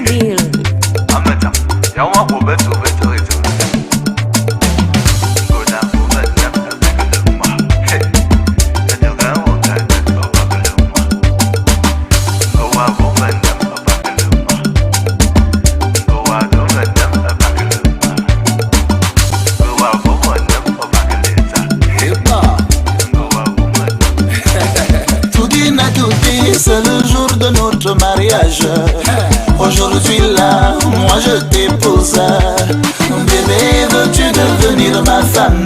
Bill. Amata, ya wa ko beto beto beto. Go na ko ben na ma. Hey, ya ga wa ka na ko ba ka ma. Go wa ko ben na ba ka ma. Go wa ko ben na ba ka ma. Go wa ko ben na ba ka leta. Hip-hop. Go wa ko ben. Tout dit n'a tout dit, c'est le jour de notre mariage. Aujourd'hui là, moi je t'épouse. Bébé, veux-tu devenir ma femme?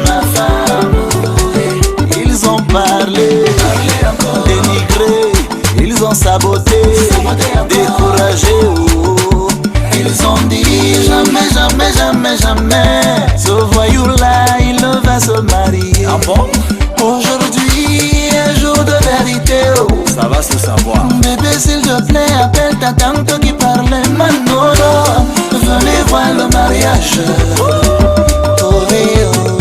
Ma femme, oui. Ils ont parlé, dénigré, ils ont saboté, découragé. Oh. Ils ont dit jamais, jamais, jamais, jamais. Ce voyou-là, il ne va se marier. Ah bon? Aujourd'hui, un jour de vérité. Oh. Ça va se savoir. Bébé, s'il te plaît, appelle ta tante qui parlait Manolo. Venez voir le mariage. Oh, oui, oh.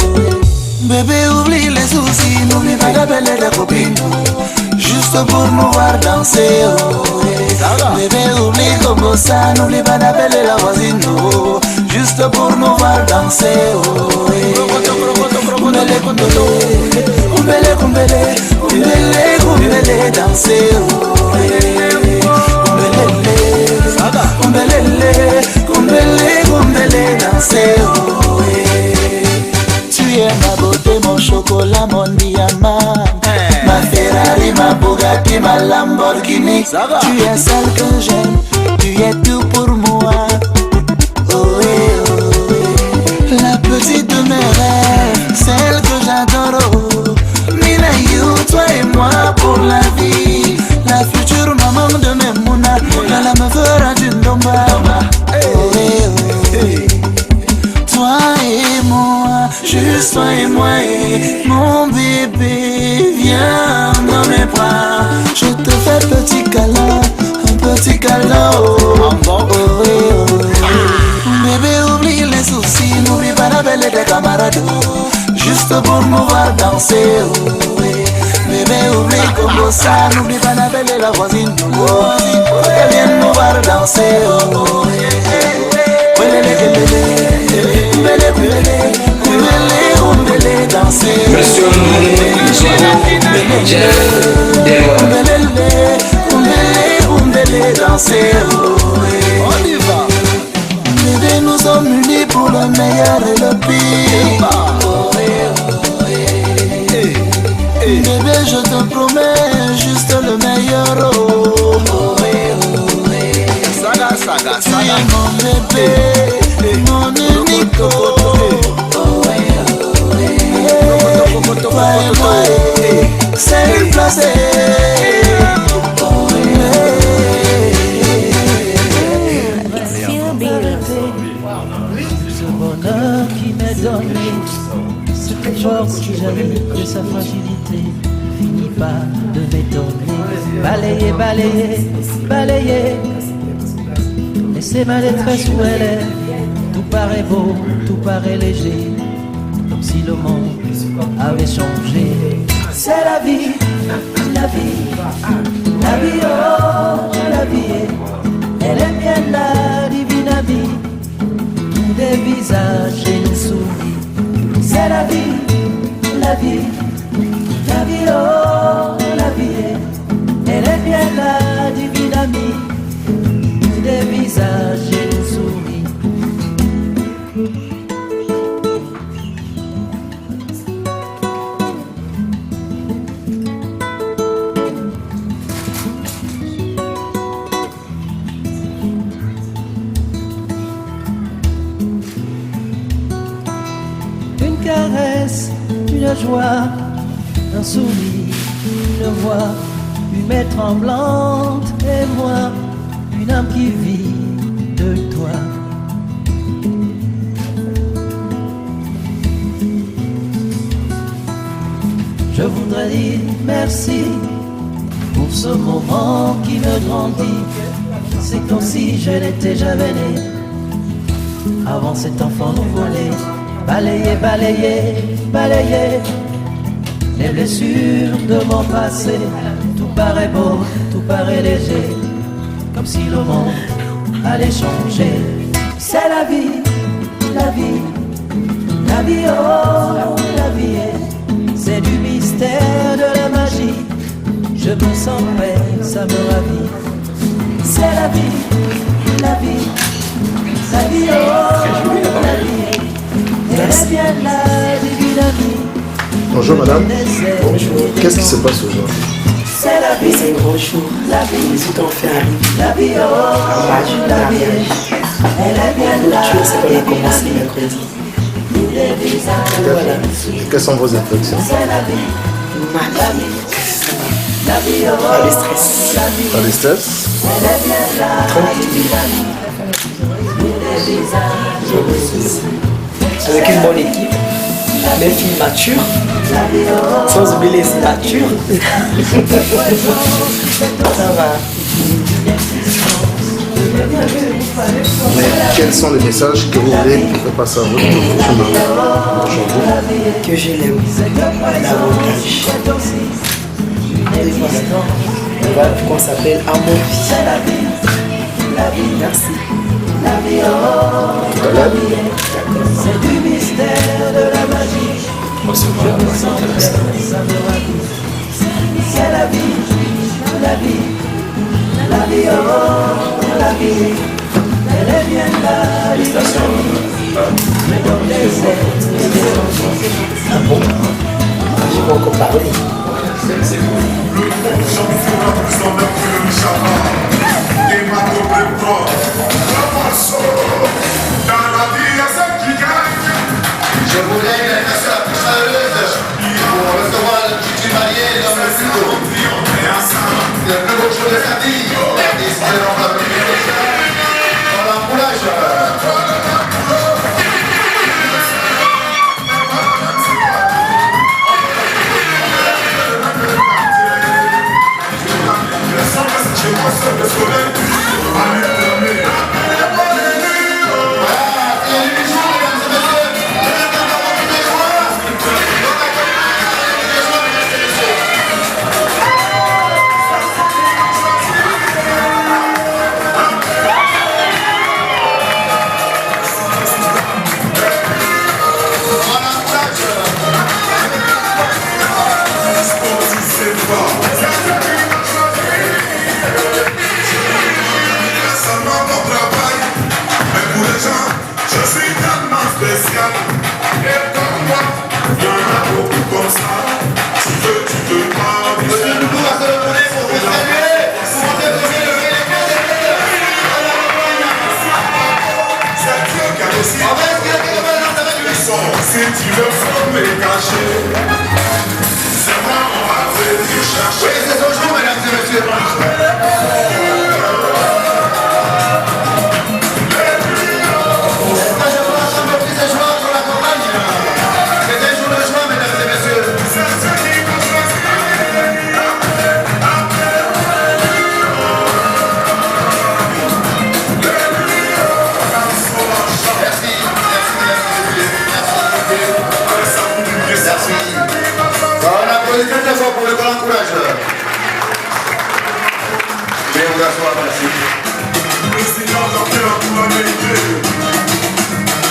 Bébé, oublie les soucis, n'oublie pas d'appeler les copines. Juste pour nous voir danser. Oh, oui. Bébé, oublie comme ça, n'oublie pas d'appeler la voisine. Oh, juste pour nous voir danser. Oh, oui. Kumbele, kumbele, kumbele, kumbele, kumbele, kumbele, danser. Oh, oui. Kumbele, kumbele, kumbele, danser. Oh, oui. Tu es ma beauté, mon chocolat, mon diamant. Ma Ferrari, ma Bugatti, ma Lamborghini. Tu es celle que j'aime, tu es tout pour moi. Oh oui, oh oui. La petite de mes rêves, celle que j'adore. Oh. Mina you, toi et moi pour la vie. La future maman de mes mouna, la me fera d'une domba. Oh oui, oh oui. Toi et moi, juste toi et moi et mon bébé, viens dans mes bras. Je te fais petit câlin, un petit câlin. Oh, oh, oui, oh, oui. Bébé, oublie les soucis, n'oublie pas d'appeler tes camarades. Oh, juste pour nous voir danser. Oh, oui. Bébé, oublie comme ça, n'oublie pas d'appeler la voisine. Oh, pour qu'elle vienne nous voir danser. Oh, danser. Monsieur Danser. On y va. Bébé, nous sommes unis pour le meilleur et le pire. Bébé, je te promets juste le meilleur. Saga, saga, Tu saga. es mon bébé, mon unique. Toi et moi, c'est une place. It's Phil Bill. Ce bonheur qui m'est donné, cette force qui jaillit de sa fragilité, finit pas de m'étonner. Balayer, balayer, balayer, laisser ma détresse où elle est. Tout paraît beau, tout paraît léger, comme si le monde avait changé. C'est la vie, la vie, la vie, oh, la vie, elle est bien la divine vie. Tous des visages et nous souris. C'est la vie, la vie, la vie, oh, la vie, elle est bien la divine amie. Tous des visages et nous souris. Une caresse, une joie, un sourire, une voix, une main tremblante et moi, une âme qui vit de toi. Je voudrais dire merci pour ce moment qui me grandit. C'est comme si je n'étais jamais né. Avant cet enfant nouveau-né, balayer, balayer, balayer les blessures de mon passé. Tout paraît beau, tout paraît léger, comme si le monde allait changer. C'est la vie, la vie, la vie, oh, la vie, c'est du mystère, de la magie. Je me sens prêt, ça me ravit. C'est la vie, la vie, la vie, oh, la vie. Elle est bien la divine amie. Bonjour madame. Bonjour. Qu'est-ce qui se passe aujourd'hui? C'est la vie, C'est un grand jour. la vie, Les autres ont fait un la vie, oh, la vie. Elle est bien la rituel, c'est qu'on a commencé divine amie. mercredi. Voilà, Quelles sont vos infections? c'est la vie, Magnifique. la vie, oh, Pas de stress. la vie. Pas de stress? Elle est bien la Tranquille. divine amie. Avec une bonne équipe. Mes filles matures. Sans oublier les immatures. Ça va. Mais quels sont les messages que vous voulez faire passer à votre mari aujourd'hui? Que je l'aime davantage. Et voilà qu'on s'appelle Amour Vie. Merci. Tout à l'heure? C'est du mystère, de la magie. Moi, c'est bien, c'est intéressant. C'est la vie, la vie, la vie, oh, la vie. Elle est bien là, Félicitations. Ah bon? Je vais encore parler. C'est cool. Je voulais une invitation la plus chaleureuse pour recevoir le petit marié dans le frigo. C'est le plus beau jour de sa vie. La décision de la on l'encourage. Si tu veux faut me cacher, c'est moi on va venir chercher. Oui, c'est son jour, mesdames et messieurs. Je vous rassemble plus de joie pour la campagne. C'est un jour de joie, mesdames et messieurs. C'est ce qui nous choisit. Merci, merci. On applaudit très fort pour le grand courage. Je vais vous asseoir, merci. Président docteur pour l'Amérique,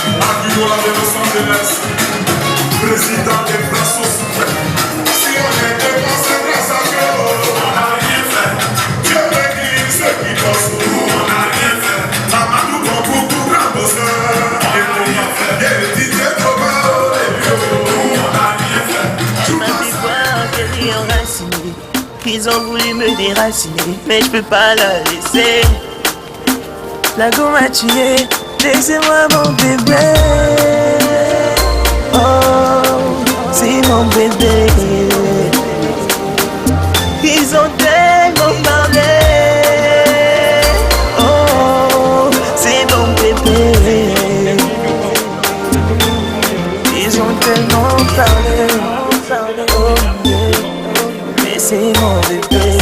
Aguilar de Los Angeles, président des Brazos. Si on était pas, c'est grâce à Dieu. On n'a rien fait. Dieu m'écrit ce qui bosse. Nous, on n'a rien fait. Mamadou Bambou pour grand bosseur. On n'a rien fait. Il y a des Didier Toba. Nous, on n'a rien fait. Ma victoire est enracinée. Ils ont voulu me déraciner, mais je peux pas la laisser. La go m'a tué, laissez-moi mon bébé. Oh, c'est mon bébé. Ils ont tellement parlé. Oh, c'est mon bébé. Ils ont tellement parlé. Oh, mais c'est mon bébé.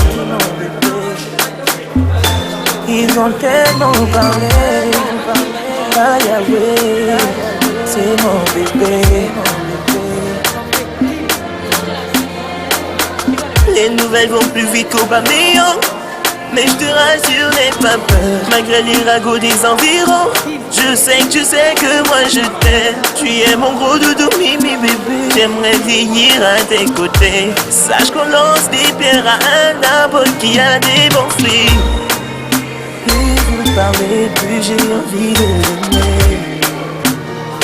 Ils ont tellement parlé. Ah Yahweh, c'est mon bébé. Les nouvelles vont plus vite qu'Aubameyang. Mais je te rassure, n'aie pas peur. Malgré les ragots des environs, je sais que moi je t'aime. Tu es mon gros doudou, mimi bébé. J'aimerais vieillir à tes côtés. Sache qu'on lance des pierres à un arbre qui a des bons fruits. Plus vous parlez, plus j'ai envie de l'aimer.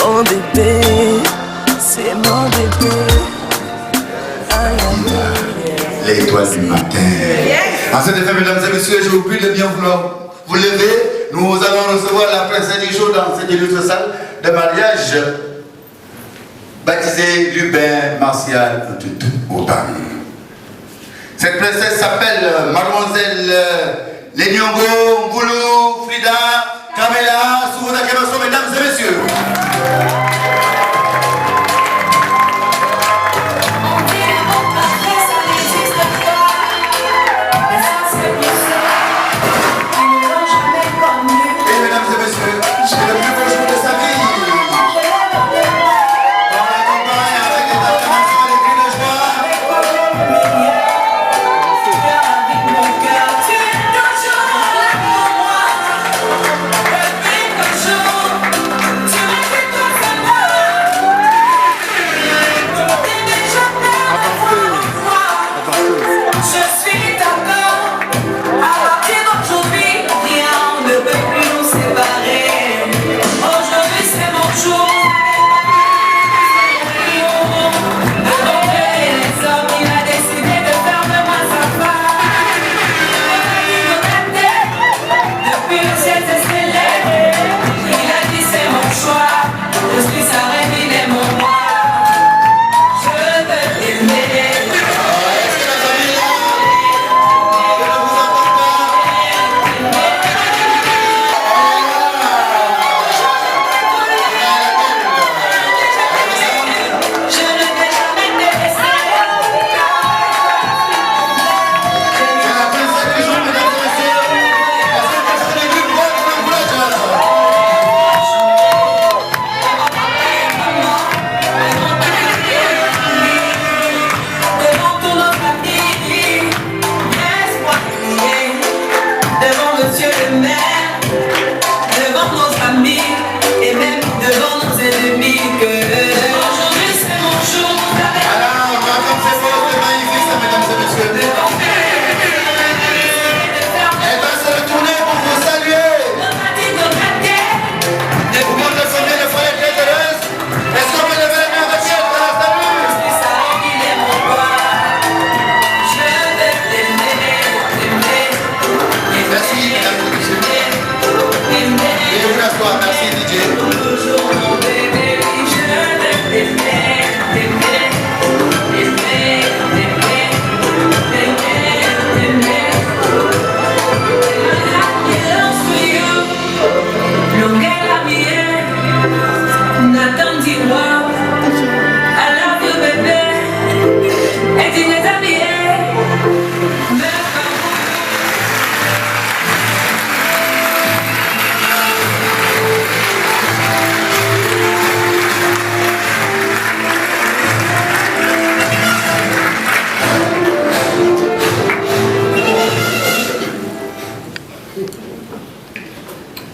Mon bébé, c'est mon bébé. L'étoile du matin. En cet effet, mesdames et messieurs, je vous prie de bien vouloir vous lever. Nous allons recevoir la princesse des jours dans cette illustre salle de mariage, baptisée Lubin Martial Auban. Cette princesse s'appelle Mademoiselle Lenyongo Mboulou Frida Carmela. Sous vos acclamations, mesdames et messieurs.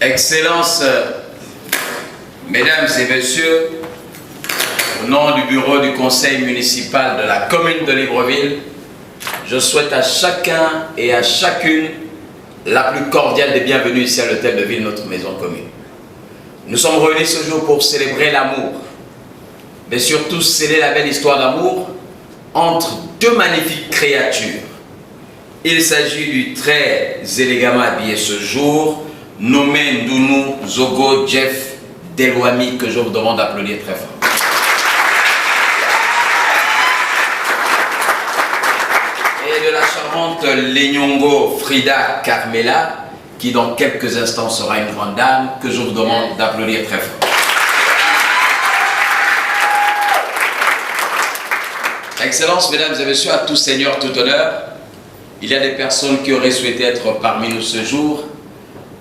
Excellences, Mesdames et Messieurs, au nom du bureau du conseil municipal de la commune de Libreville, je souhaite à chacun et à chacune la plus cordiale des bienvenues ici à l'hôtel de ville, notre maison commune. Nous sommes réunis ce jour pour célébrer l'amour, mais surtout sceller la belle histoire d'amour entre deux magnifiques créatures. Il s'agit du très élégamment habillé ce jour, nommé Ndounou Zogo Jeff Delouami, que je vous demande d'applaudir très fort. Et de la charmante Lenyongo Frida Carmela, qui dans quelques instants sera une grande dame, que je vous demande d'applaudir très fort. Excellences, Mesdames et Messieurs, à tout seigneur, tout honneur, il y a des personnes qui auraient souhaité être parmi nous ce jour.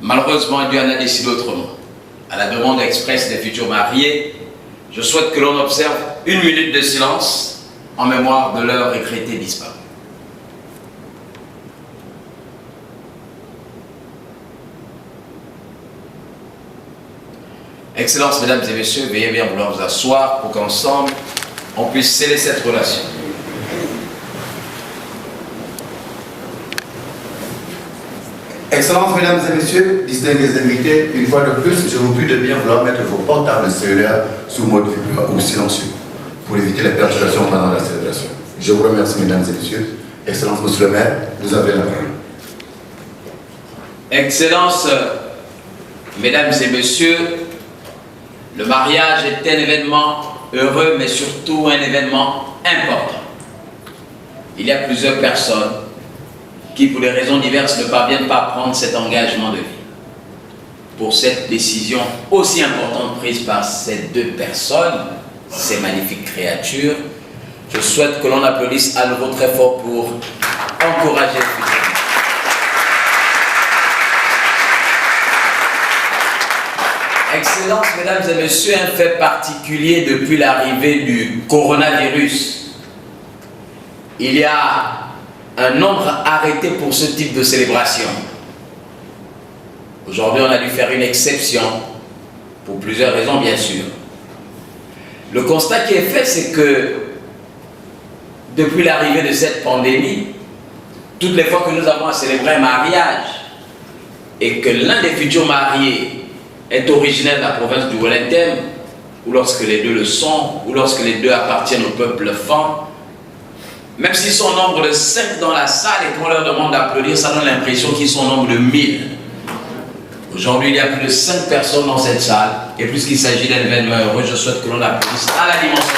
Malheureusement, Dieu en a décidé autrement. À la demande expresse des futurs mariés, je souhaite que l'on observe 1 minute de silence en mémoire de leur regretté disparu. Excellences, mesdames et messieurs, veuillez bien vouloir vous asseoir pour qu'ensemble, on puisse sceller cette relation. Excellences, mesdames et messieurs, distingués invités, une fois de plus, je vous prie de bien vouloir mettre vos portables cellulaires sous mode vibreur ou silencieux pour éviter les perturbations pendant la célébration. Je vous remercie, mesdames et messieurs. Excellences, monsieur le maire, vous avez la parole. Excellences, mesdames et messieurs, le mariage est un événement heureux, mais surtout un événement important. Il y a plusieurs personnes qui, pour des raisons diverses, ne parviennent pas à prendre cet engagement de vie. Pour cette décision aussi importante prise par ces deux personnes, ces magnifiques créatures, je souhaite que l'on applaudisse à nouveau très fort pour encourager le futur. Excellences, mesdames et messieurs, un fait particulier depuis l'arrivée du coronavirus. Il y a un nombre arrêté pour ce type de célébration. Aujourd'hui, on a dû faire une exception, pour plusieurs raisons bien sûr. Le constat qui est fait, c'est que depuis l'arrivée de cette pandémie, toutes les fois que nous avons à célébrer un mariage et que l'un des futurs mariés est originaire de la province du Wellington, ou lorsque les deux le sont, ou lorsque les deux appartiennent au peuple fan, même s'ils sont au nombre de 5 dans la salle et qu'on leur demande d'applaudir, ça donne l'impression qu'ils sont au nombre de 1000. Aujourd'hui, il y a plus de 5 personnes dans cette salle, et puisqu'il s'agit d'un événement heureux, je souhaite que l'on applaudisse à la dimension.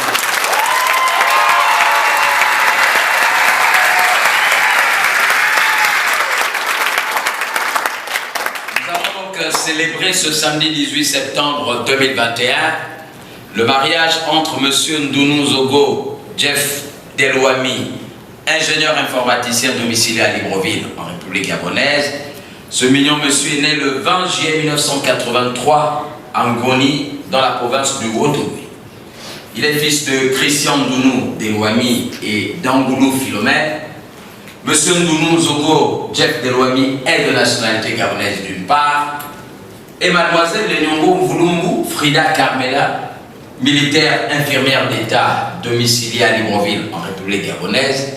Nous avons donc célébré ce samedi 18 septembre 2021 le mariage entre M. Ndounou Zogo Jeff Delouami, ingénieur informaticien domicilié à Libreville, en République gabonaise. Ce mignon monsieur est né le 20 juillet 1983 en Goni, dans la province du Haut-Ogooué. Il est fils de Christian Ndounou Delouami et d'Angoulou Philomène. Monsieur Ndounou Zogo Jeff Delouami est de nationalité gabonaise d'une part, et mademoiselle Lenyongo Mvulumbu Frida Carmela, militaire infirmière d'État domiciliée à Libreville en République gabonaise.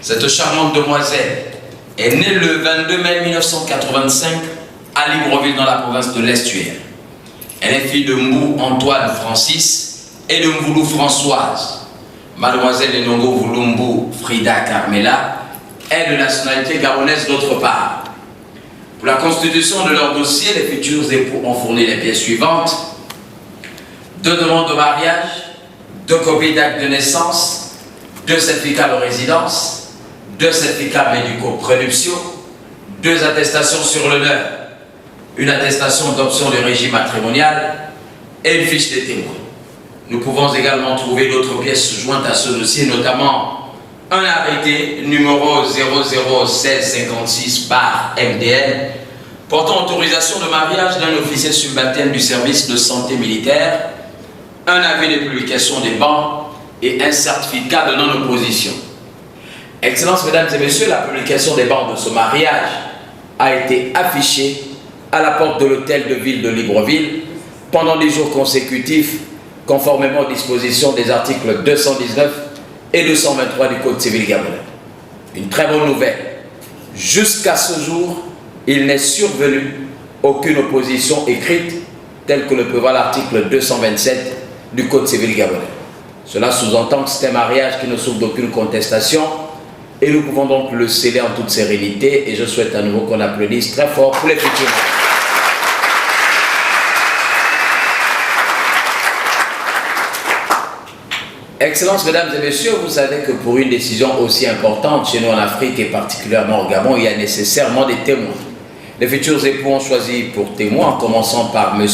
Cette charmante demoiselle est née le 22 mai 1985 à Libreville dans la province de l'Estuaire. Elle est fille de Mbou Antoine Francis et de Mvoulou Françoise. Mademoiselle Enongo Mvulumbu Frida Carmela est de nationalité gabonaise d'autre part. Pour la constitution de leur dossier, les futurs époux ont fourni les pièces suivantes: 2 demandes de mariage, 2 copies d'actes de naissance, 2 certificats de résidence, 2 certificats médico-prénuptiaux, 2 attestations sur l'honneur, une attestation d'option du régime matrimonial et une fiche des témoins. Nous pouvons également trouver d'autres pièces jointes à ce dossier, notamment un arrêté numéro 001656/MDN portant autorisation de mariage d'un officier subalterne du service de santé militaire, un avis de publication des bancs et un certificat de non-opposition. Excellences, mesdames et messieurs, la publication des bancs de ce mariage a été affichée à la porte de l'hôtel de ville de Libreville pendant 10 jours consécutifs, conformément aux dispositions des articles 219 et 223 du Code civil gabonais. Une très bonne nouvelle. Jusqu'à ce jour, il n'est survenu aucune opposition écrite telle que le prévoit l'article 227 du Code civil gabonais. Cela sous-entend que c'est un mariage qui ne souffre d'aucune contestation et nous pouvons donc le sceller en toute sérénité, et je souhaite à nouveau qu'on applaudisse très fort pour les futurs. Excellences, mesdames et messieurs, vous savez que pour une décision aussi importante chez nous en Afrique et particulièrement au Gabon, il y a nécessairement des témoins. Les futurs époux ont choisi pour témoins, en commençant par M.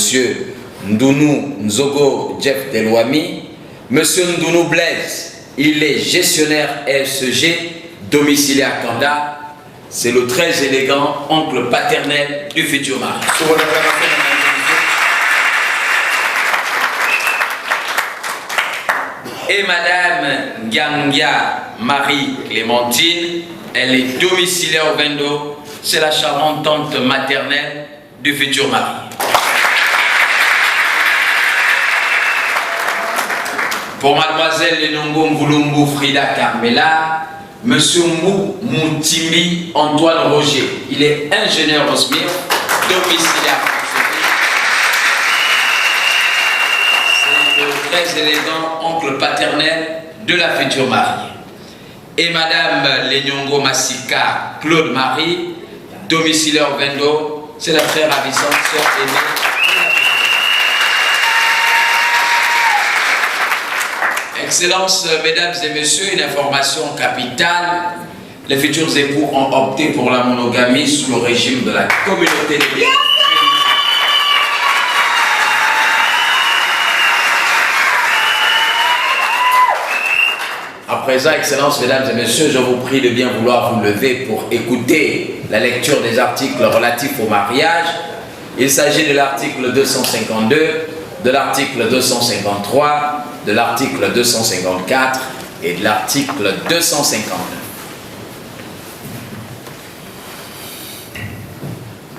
Ndounou Nzogo Jeff Delouami, M. Ndounou Blaise, il est gestionnaire SEG, domicilié à Kanda. C'est le très élégant oncle paternel du futur mari. Et Madame Ngangia Marie-Clémentine, elle est domiciliaire au Vendo, c'est la charmante tante maternelle du futur mari. Pour mademoiselle Lenongo Mvulumbu Frida Carmela, monsieur Mbou Moutimi Antoine Roger. Il est ingénieur au SMIR, domiciliaire. C'est le très élégant oncle paternel de la future mariée. Et madame Lenyongo Massika Claude Marie, domiciliaire Vendo, c'est la très ravissante sœur aînée. Excellences, mesdames et messieurs, une information capitale. Les futurs époux ont opté pour la monogamie sous le régime de la communauté des biens. À présent, Excellences, mesdames et messieurs, je vous prie de bien vouloir vous lever pour écouter la lecture des articles relatifs au mariage. Il s'agit de l'article 252, de l'article 253, de l'article 254 et de l'article 259.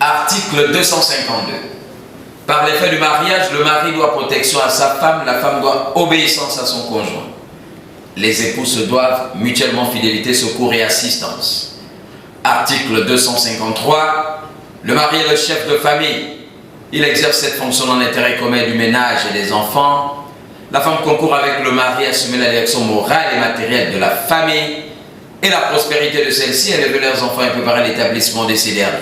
Article 252. Par l'effet du mariage, le mari doit protection à sa femme, la femme doit obéissance à son conjoint. Les époux se doivent mutuellement fidélité, secours et assistance. Article 253. Le mari est le chef de famille. Il exerce cette fonction dans l'intérêt commun du ménage et des enfants. La femme concourt avec le mari à assumer la direction morale et matérielle de la famille et la prospérité de celle-ci, élever leurs enfants et préparer l'établissement de ces derniers.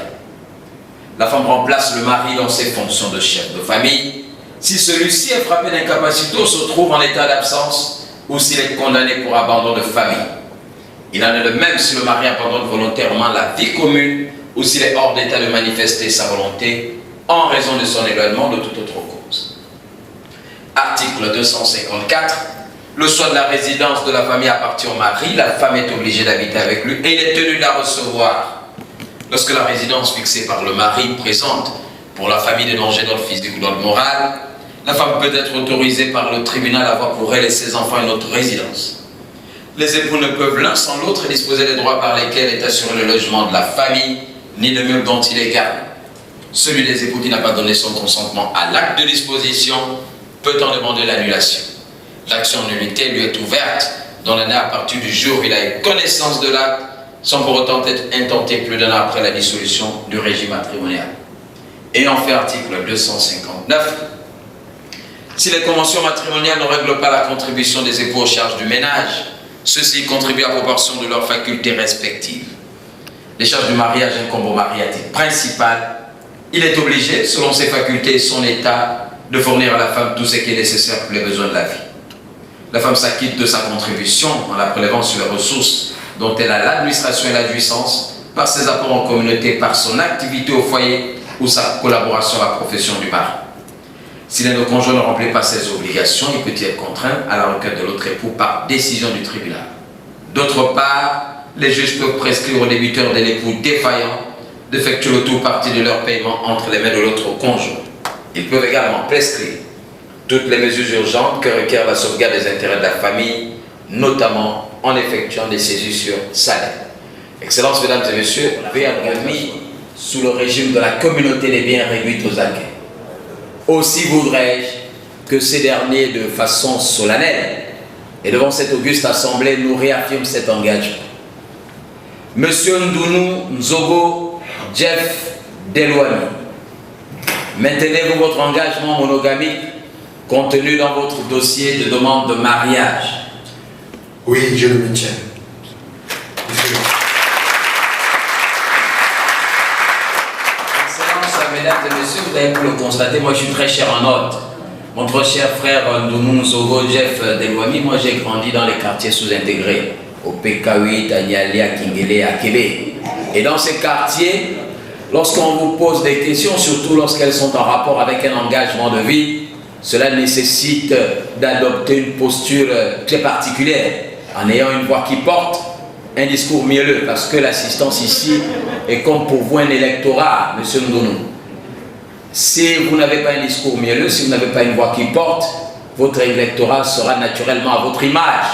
La femme remplace le mari dans ses fonctions de chef de famille si celui-ci est frappé d'incapacité ou se trouve en état d'absence ou s'il est condamné pour abandon de famille. Il en est de même si le mari abandonne volontairement la vie commune ou s'il est hors d'état de manifester sa volonté en raison de son éloignement de toute autre cause. Article 254. Le choix de la résidence de la famille appartient au mari. La femme est obligée d'habiter avec lui et il est tenu de la recevoir. Lorsque la résidence fixée par le mari présente pour la famille des dangers d'ordre physique ou d'ordre moral, la femme peut être autorisée par le tribunal à avoir pour elle et ses enfants une autre résidence. Les époux ne peuvent l'un sans l'autre disposer des droits par lesquels est assuré le logement de la famille, ni de meubles dont il est garde. Celui des époux qui n'a pas donné son consentement à l'acte de disposition peut en demander l'annulation. L'action en nullité lui est ouverte dans l'année à partir du jour où il a eu connaissance de l'acte, sans pour autant être intenté plus d'un an après la dissolution du régime matrimonial. Et en fait article 259, si les conventions matrimoniales ne règlent pas la contribution des époux aux charges du ménage, ceux-ci contribuent à proportion de leurs facultés respectives. Les charges du mariage incombent au mari à titre principal. Il est obligé, selon ses facultés et son état, de fournir à la femme tout ce qui est nécessaire pour les besoins de la vie. La femme s'acquitte de sa contribution en la prélevant sur les ressources dont elle a l'administration et la jouissance, par ses apports en communauté, par son activité au foyer ou sa collaboration à la profession du mari. Si l'un des conjoints ne remplit pas ses obligations, il peut y être contraint à la requête de l'autre époux par décision du tribunal. D'autre part, les juges peuvent prescrire aux débiteurs de l'époux défaillant d'effectuer le tout partie de leur paiement entre les mains de l'autre conjoint. Ils peuvent également prescrire toutes les mesures urgentes que requiert la sauvegarde des intérêts de la famille, notamment en effectuant des saisies sur salaire. Excellences, mesdames et messieurs, PRMI sous le régime de la communauté des biens réduite aux acquis. Aussi voudrais-je que ces derniers, de façon solennelle, et devant cette auguste assemblée, nous réaffirment cet engagement. Monsieur Ndounou Nzogo Jeff Delwani, maintenez-vous votre engagement monogamique contenu dans votre dossier de demande de mariage? Oui, je le maintiens. Excellences, mesdames et messieurs, vous avez pu le constater, moi je suis très cher en note. Mon très cher frère Ndounou Nzogo Jeff Delwami, moi j'ai grandi dans les quartiers sous-intégrés, au PK8, à Niali, à Kingele, à Québec. Et dans ces quartiers, lorsqu'on vous pose des questions, surtout lorsqu'elles sont en rapport avec un engagement de vie, cela nécessite d'adopter une posture très particulière, en ayant une voix qui porte, un discours mielleux, parce que l'assistance ici est comme pour vous un électorat, monsieur Ndounou. Si vous n'avez pas un discours mielleux, si vous n'avez pas une voix qui porte, votre électorat sera naturellement à votre image.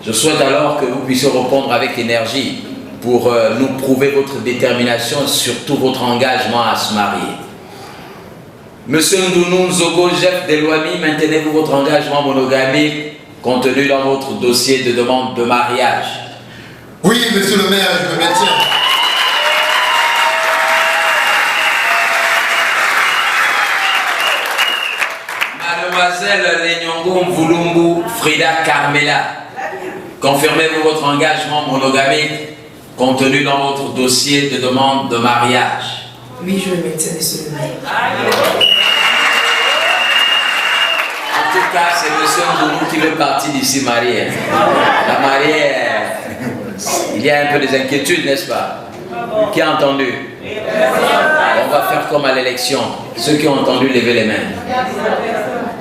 Je souhaite alors que vous puissiez répondre avec énergie pour nous prouver votre détermination et surtout votre engagement à se marier. Monsieur Ndounou Nzogo Jeff Delwami, maintenez-vous votre engagement monogamique contenu dans votre dossier de demande de mariage. Oui, monsieur le maire, je me maintiens. Mademoiselle Lenyongo Mvulumbu Frida Carmela, confirmez-vous votre engagement monogamique contenu dans votre dossier de demande de mariage? Oui, je le maintiens, monsieur le maire. En tout cas, c'est monsieur Mboulou qui fait partie d'ici marié. La mariée, il y a un peu des inquiétudes, n'est-ce pas? Qui a entendu? On va faire comme à l'élection. Ceux qui ont entendu, levez les mains.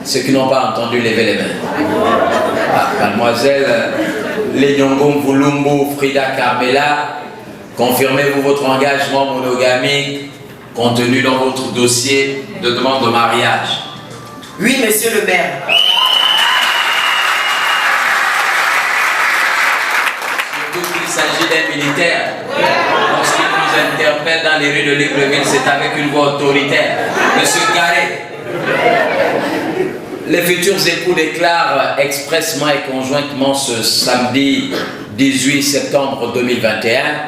Ceux qui n'ont pas entendu, levez les mains. Mademoiselle Lenyongo Mvulumbu Frida Carmela, confirmez-vous votre engagement monogamique contenu dans votre dossier de demande de mariage? Oui, monsieur le maire. Surtout qu'il s'agit d'un militaire. Lorsqu'il nous interpelle dans les rues de Libreville, c'est avec une voix autoritaire. Monsieur Garé, les futurs époux déclarent expressément et conjointement ce samedi 18 septembre 2021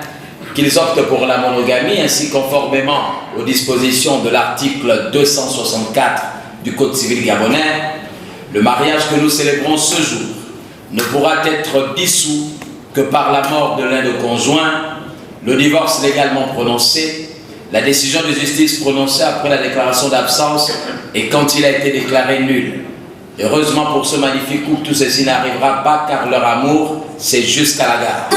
qu'ils optent pour la monogamie, ainsi conformément aux dispositions de l'article 264 du Code civil gabonais. Le mariage que nous célébrons ce jour ne pourra être dissous que par la mort de l'un des conjoints, le divorce légalement prononcé, la décision de justice prononcée après la déclaration d'absence et quand il a été déclaré nul. Heureusement pour ce magnifique couple, tout ceci n'arrivera pas car leur amour, c'est jusqu'à la gare.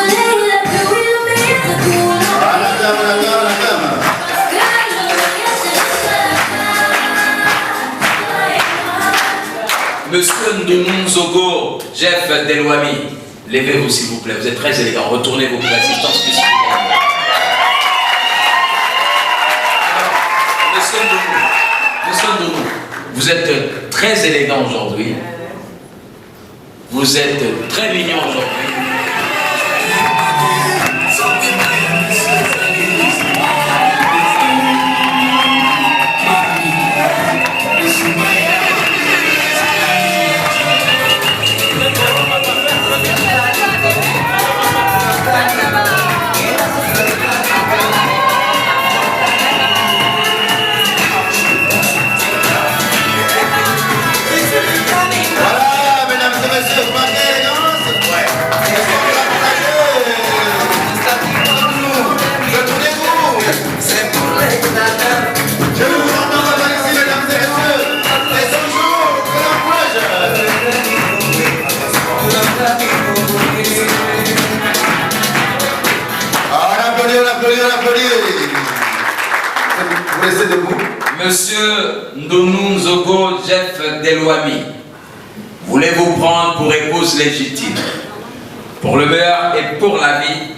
Monsieur Ndounou Zogo, Jeff Delouami, levez-vous s'il vous plaît, vous êtes très élégant, retournez vos l'assistance puisque... Monsieur Ndounou, vous êtes très élégant aujourd'hui, vous êtes très mignon aujourd'hui. Monsieur Ndounou Zogo Jeff Delouami, voulez-vous prendre pour épouse légitime, pour le meilleur et pour la vie,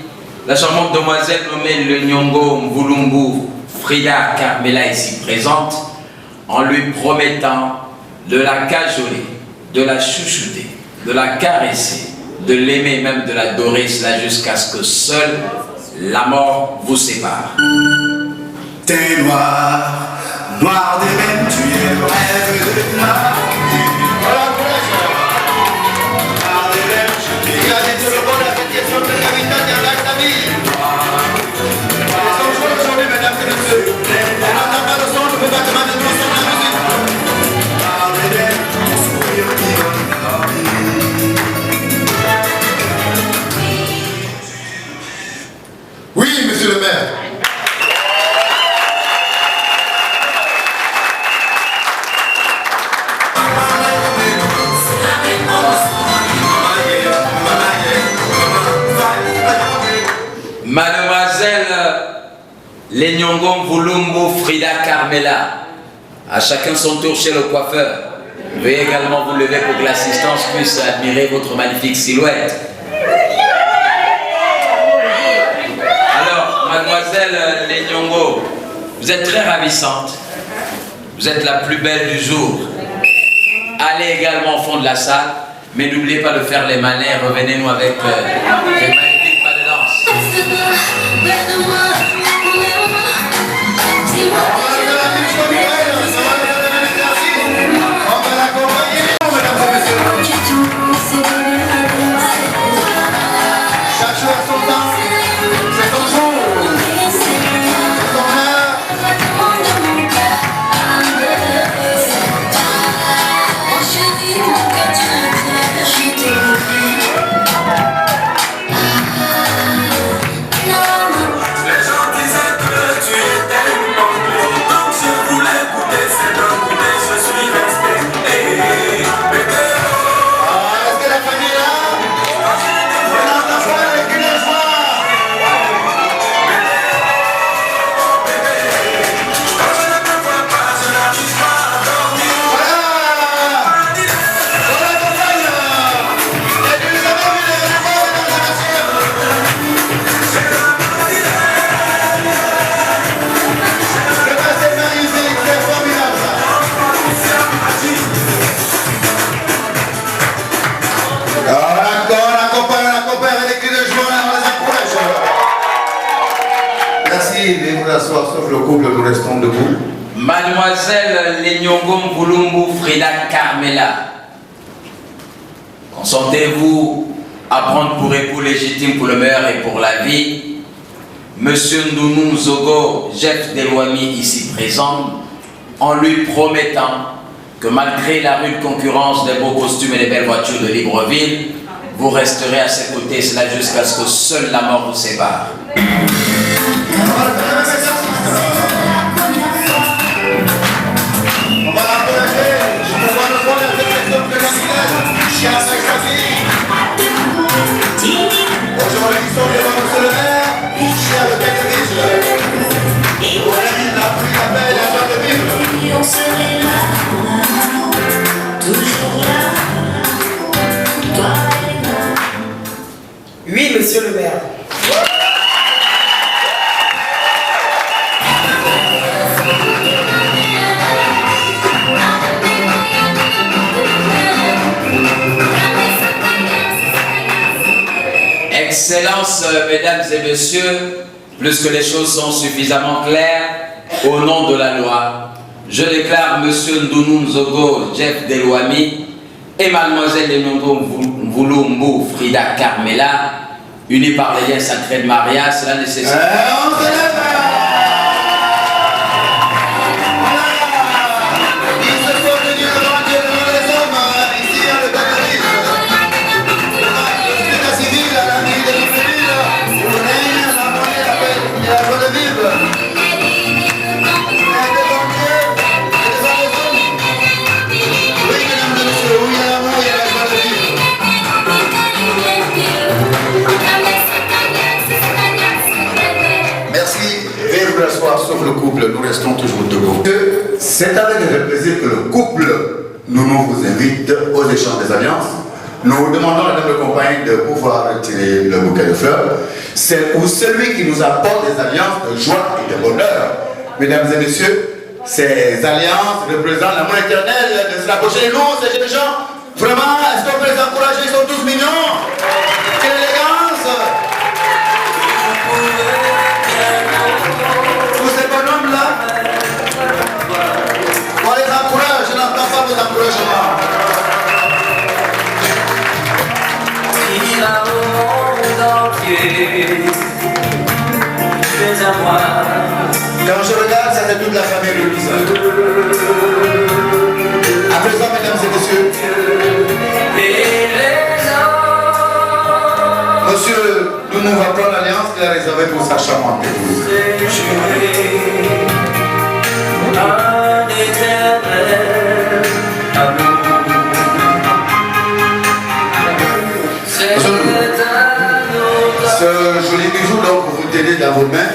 la charmante demoiselle nommée Lenyongo Mvulumbu Frida Carmela ici présente, en lui promettant de la cajoler, de la chouchouter, de la caresser, de l'aimer, même de l'adorer, cela jusqu'à ce que seule la mort vous sépare. T'es noir, noir des mêmes, tu es le rêve de ma vie. Noir des mêmes, je t'ai gardé tout le bon, la fêtation de la vie, dans la famille. Les enjeux aujourd'hui, mesdames et messieurs, on n'entend pas le son, je ne peux pas demander de son la musique. Noir des mêmes, ton sourire qui donne la vie. Oui, monsieur le maire. Mademoiselle Lenyongo Mvulumbu Frida Carmela, à chacun son tour chez le coiffeur. Veuillez également vous lever pour que l'assistance puisse admirer votre magnifique silhouette. Alors, mademoiselle Lenyongo, vous êtes très ravissante. Vous êtes la plus belle du jour. Allez également au fond de la salle, mais n'oubliez pas de faire les malins. Revenez-nous avec les magnifiques pas de danse. On va l'accompagner, mesdames et messieurs. asseoir, sauf le couple, nous restons debout. Mademoiselle Lenyongo Mvulumbu Frida Carmela, consentez-vous à prendre pour époux légitime pour le meilleur et pour la vie Monsieur Ndounou Zogo Jeff Delouami ici présent, en lui promettant que malgré la rude concurrence des beaux costumes et des belles voitures de Libreville, vous resterez à ses côtés, cela jusqu'à ce que seule la mort vous sépare. Aujourd'hui, ils sont devant monsieur le maire, ici à l'hôtel de Riche. Et voilà, il a pris la belle à joie de vivre. On serait là, toujours là, toi et moi. Oui, monsieur le maire. Excellences, mesdames et messieurs, plus que les choses sont suffisamment claires, au nom de la loi, je déclare monsieur Ndounou Zogo Jeff Delouami et mademoiselle Lenyongo Mvulumbu Frida Carmela, unis par les liens sacrés de mariage, cela nécessite... Sauf le couple, nous restons toujours debout. C'est avec le plaisir que le couple Nounou vous invite aux échanges des alliances. Nous demandons à la dame de compagnie de pouvoir retirer le bouquet de fleurs. C'est pour celui qui nous apporte des alliances de joie et de bonheur. Mesdames et messieurs, ces alliances représentent l'amour éternel de se rapprocher de nous, ces jeunes gens. Vraiment, est-ce qu'on peut les encourager? Ils sont tous mignons. Quelle élégance! Tous ces bonhommes-là, on les encourage, je n'entends pas vos encouragements. Il a au monde entier des avoirs. Quand je regarde, ça c'est toute la famille Louise. À présent, mesdames et messieurs, monsieur Nounou va prendre l'alliance qu'il a réservée pour sa charmante épouse. Un éternel amour. Ce joli bijou, donc, vous tenez dans vos mains,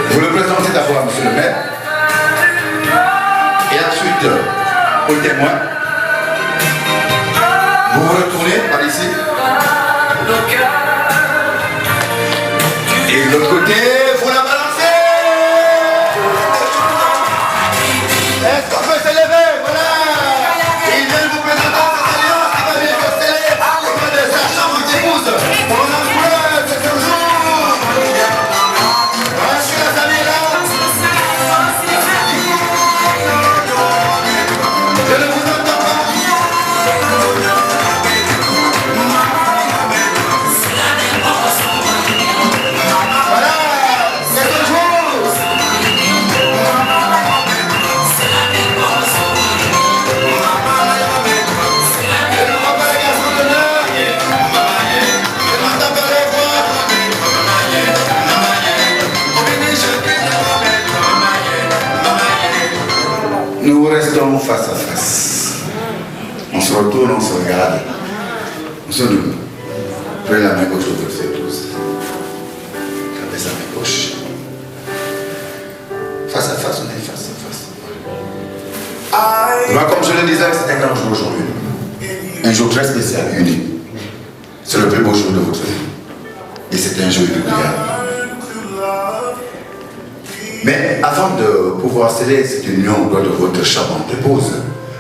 vous le présentez d'abord à monsieur le maire, et ensuite au témoin. Vous vous retournez par ici. Et de l'autre côté, vous la balancez. Est-ce qu'on peut s'élever? Voilà. Et il vient de vous présenter cette alliance qui va bien consteller auprès de sa charmante épouse. On encourage ce jour. Est-ce que la famille est là? Je ne vous entends pas. Voilà, c'est le jour. Je ne vois pas les garçons d'honneur. Je n'entends pas les voix. Nous restons face à face. On se retourne, on se regarde. On se dit, prenez la main gauche de votre épouse. Gardez sa main gauche. Face à face, on est face à face. Moi, comme je le disais, c'est un grand jour aujourd'hui. Un jour très spécial, unique. C'est le plus beau jour de votre vie. Et c'est un jour inoubliable. Mais avant de pouvoir sceller cette union au doigt de votre charmante épouse,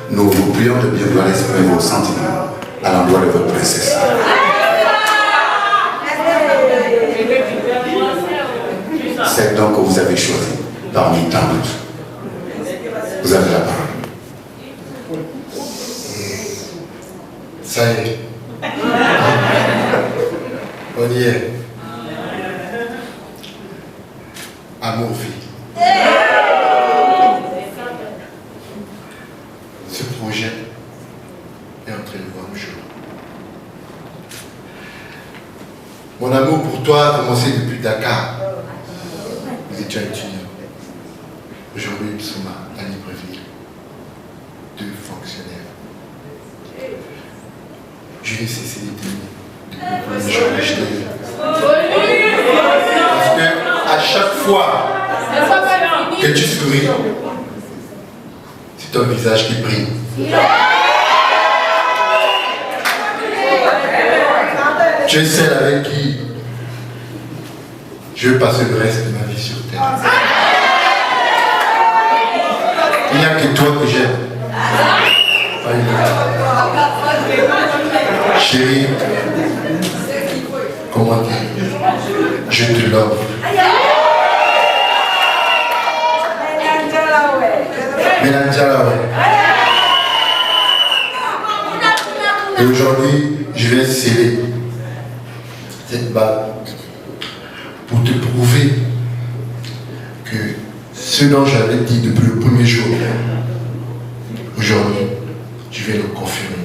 nous vous prions de bien vouloir exprimer vos sentiments à l'endroit de votre princesse. celle donc que vous avez choisie parmi tant d'autres. Vous avez la parole. Ça y est. On y est. Amour, vie. Ce projet est en train de voir le jour. Mon amour pour toi a commencé depuis Dakar. Nous étions étudiants. Aujourd'hui, nous sommes à Libreville. 2 fonctionnaires. Je vais cesser de me jour. Parce que à chaque fois que tu souris, c'est ton visage qui brille. Tu es celle avec qui je veux passer le reste de ma vie sur terre. Il n'y a que toi que j'aime. Pas une autre. Chérie, comment dire, je te love. Et aujourd'hui, je vais sceller cette bague pour te prouver que ce dont j'avais dit depuis le premier jour, aujourd'hui, je vais le confirmer.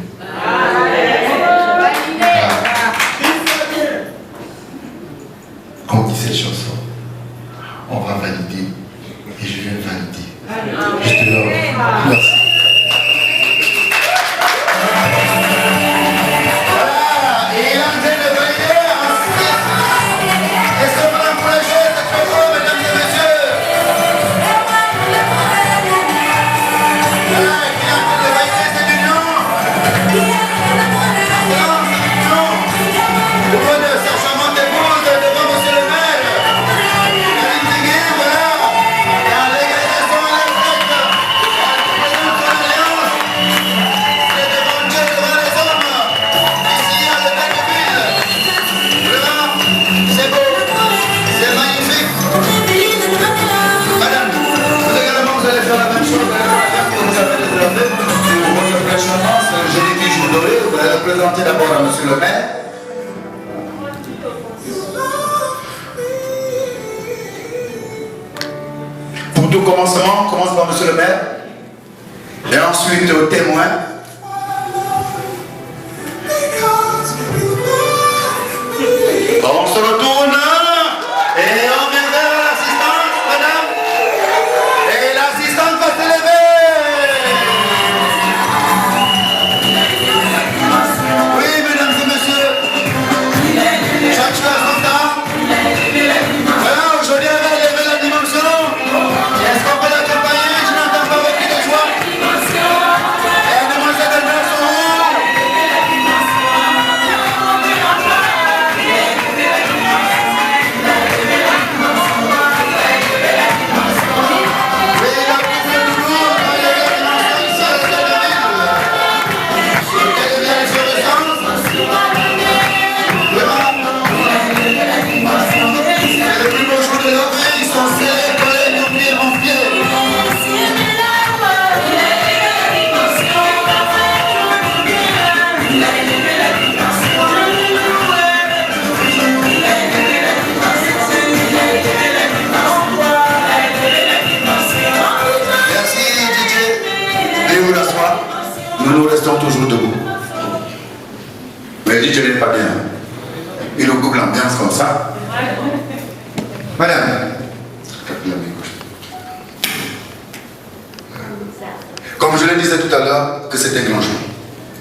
Comme dit cette chanson, on va valider et je vais valider. Je te le remercie. Présenter d'abord à monsieur le maire. Pour tout commencement, commence par monsieur le maire. Et ensuite au témoin. On se retourne et on vient vers l'assistante, madame. Et l'assistante va se lever. Nous restons toujours debout. Mais dit, je n'ai pas bien. Il nous coupe l'ambiance comme ça. Madame, comme je le disais tout à l'heure, que c'est un grand jour.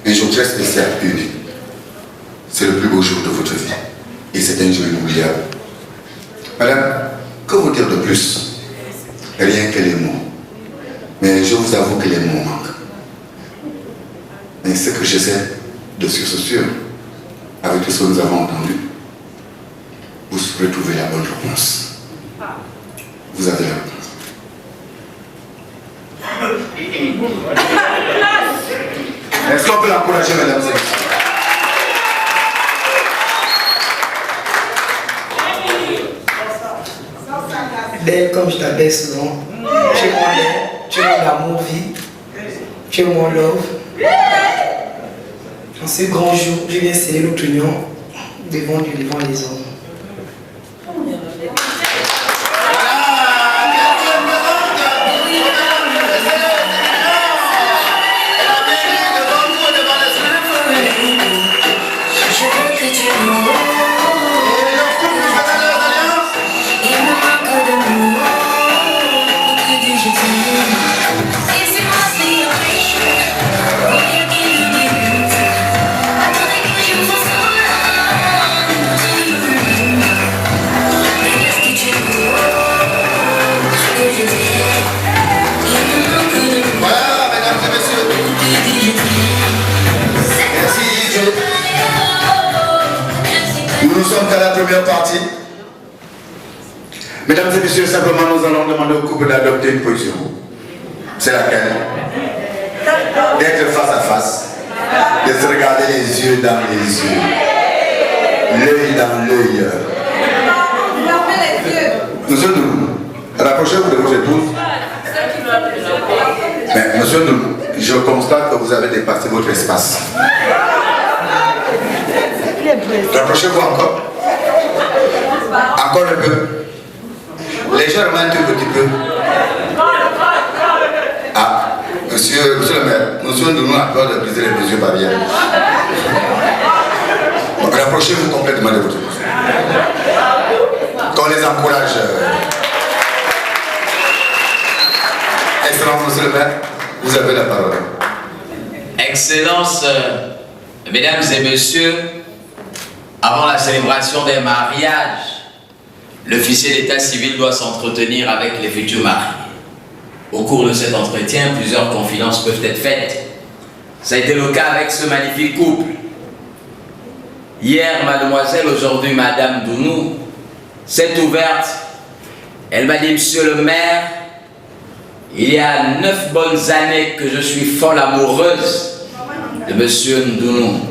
Un jour très spécial et unique. C'est le plus beau jour de votre vie. Et c'est un jour inoubliable. Madame, que vous dire de plus? Rien que les mots. Mais je vous avoue que les mots manquent. Mais ce que j'essaie de sûr, avec tout ce que nous avons entendu, vous saurez trouver la bonne réponse. Vous avez la réponse. Est-ce qu'on peut l'encourager, mesdames et messieurs? belle comme je t'appelle souvent. Tu es mon lait, tu es mon amour vie, tu es mon love. En ce grand jour, je viens sceller notre union devant Dieu, devant les hommes. Nous sommes à la première partie. Mesdames et messieurs, simplement nous allons demander au couple d'adopter une position. C'est laquelle? D'être face à face, de se regarder les yeux dans les yeux, l'œil dans l'œil. Monsieur Doulou, rapprochez-vous de votre épouse. Mais monsieur Doulou, je constate que vous avez dépassé votre espace. Rapprochez-vous encore. Encore un peu. Légèrement un tout petit peu. Ah, monsieur le maire, monsieur Doulou a peur de briser les mesures barrières. Rapprochez-vous complètement de votre épouse. Qu'on les encourage. Excellence, monsieur le maire, vous avez la parole. Excellence, mesdames et messieurs, avant la célébration des mariages, l'officier d'état civil doit s'entretenir avec les futurs mariés. Au cours de cet entretien, plusieurs confidences peuvent être faites. Ça a été le cas avec ce magnifique couple. Hier, mademoiselle, aujourd'hui, madame Dounou, s'est ouverte. Elle m'a dit, monsieur le maire, il y a 9 bonnes années que je suis folle amoureuse de monsieur Ndounou.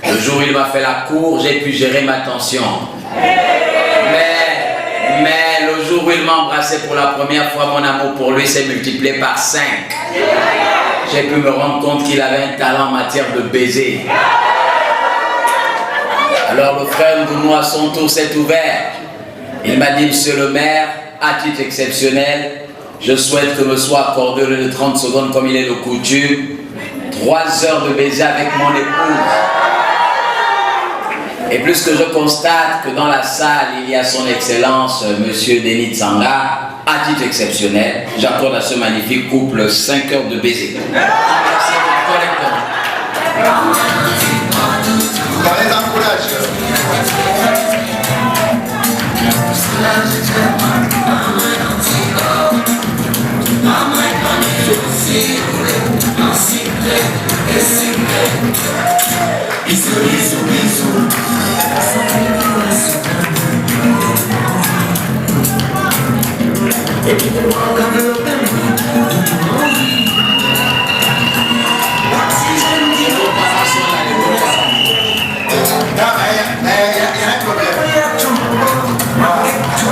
Le jour où il m'a fait la cour, j'ai pu gérer ma tension. Mais le jour où il m'a embrassé pour la première fois, mon amour pour lui s'est multiplié par 5. J'ai pu me rendre compte qu'il avait un talent en matière de baiser. Alors le frère Ndounou à son tour s'est ouvert. Il m'a dit, monsieur le maire, à titre exceptionnel, je souhaite que me soit accordé le 30 secondes comme il est de coutume, 3 heures de baiser avec mon épouse. Et plus que je constate que dans la salle, il y a son excellence, monsieur Denis Tsanga, à titre exceptionnel, j'accorde à ce magnifique couple 5 heures de baiser. Par les encourages.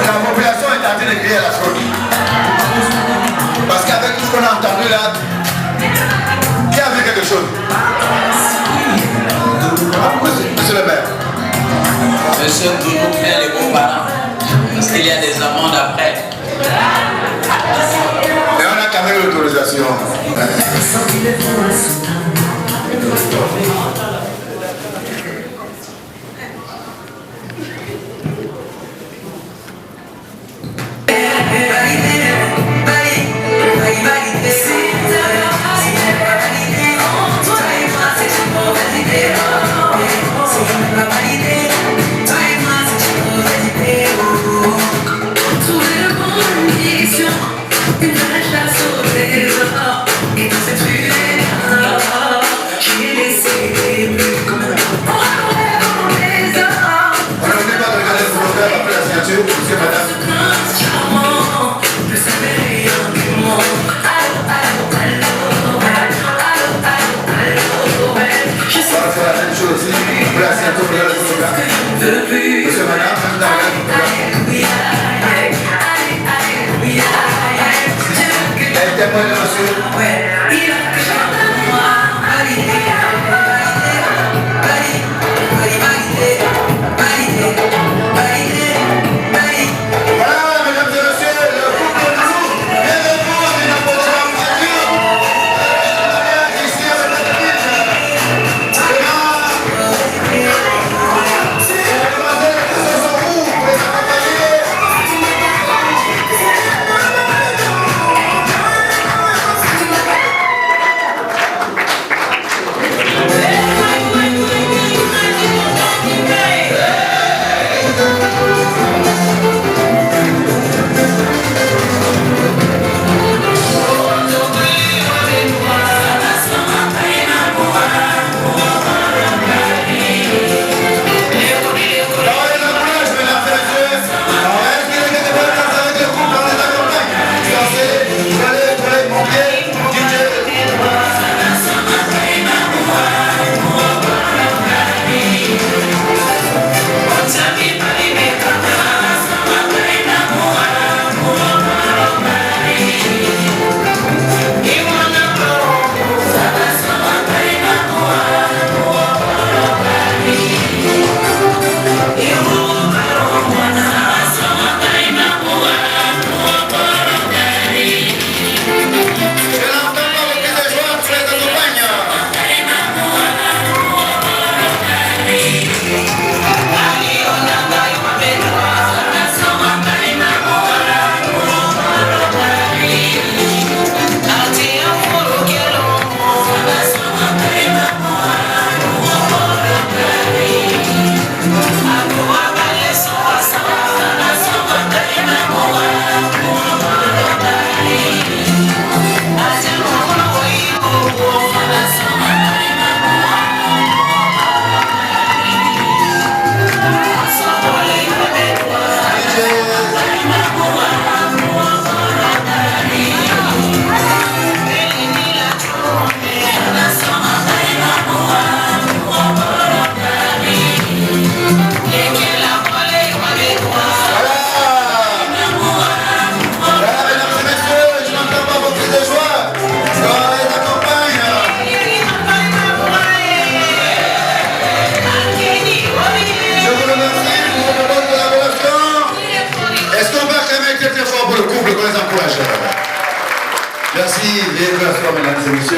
La population est en train de crier la chose. Parce qu'avec tout ce qu'on a entendu là, qui a vu quelque chose? Monsieur le maire. Monsieur Ndounou fait les bons parents. Parce qu'il y a des amendes après. Mais on a quand même l'autorisation. Une flèche à sauter, et c'est plus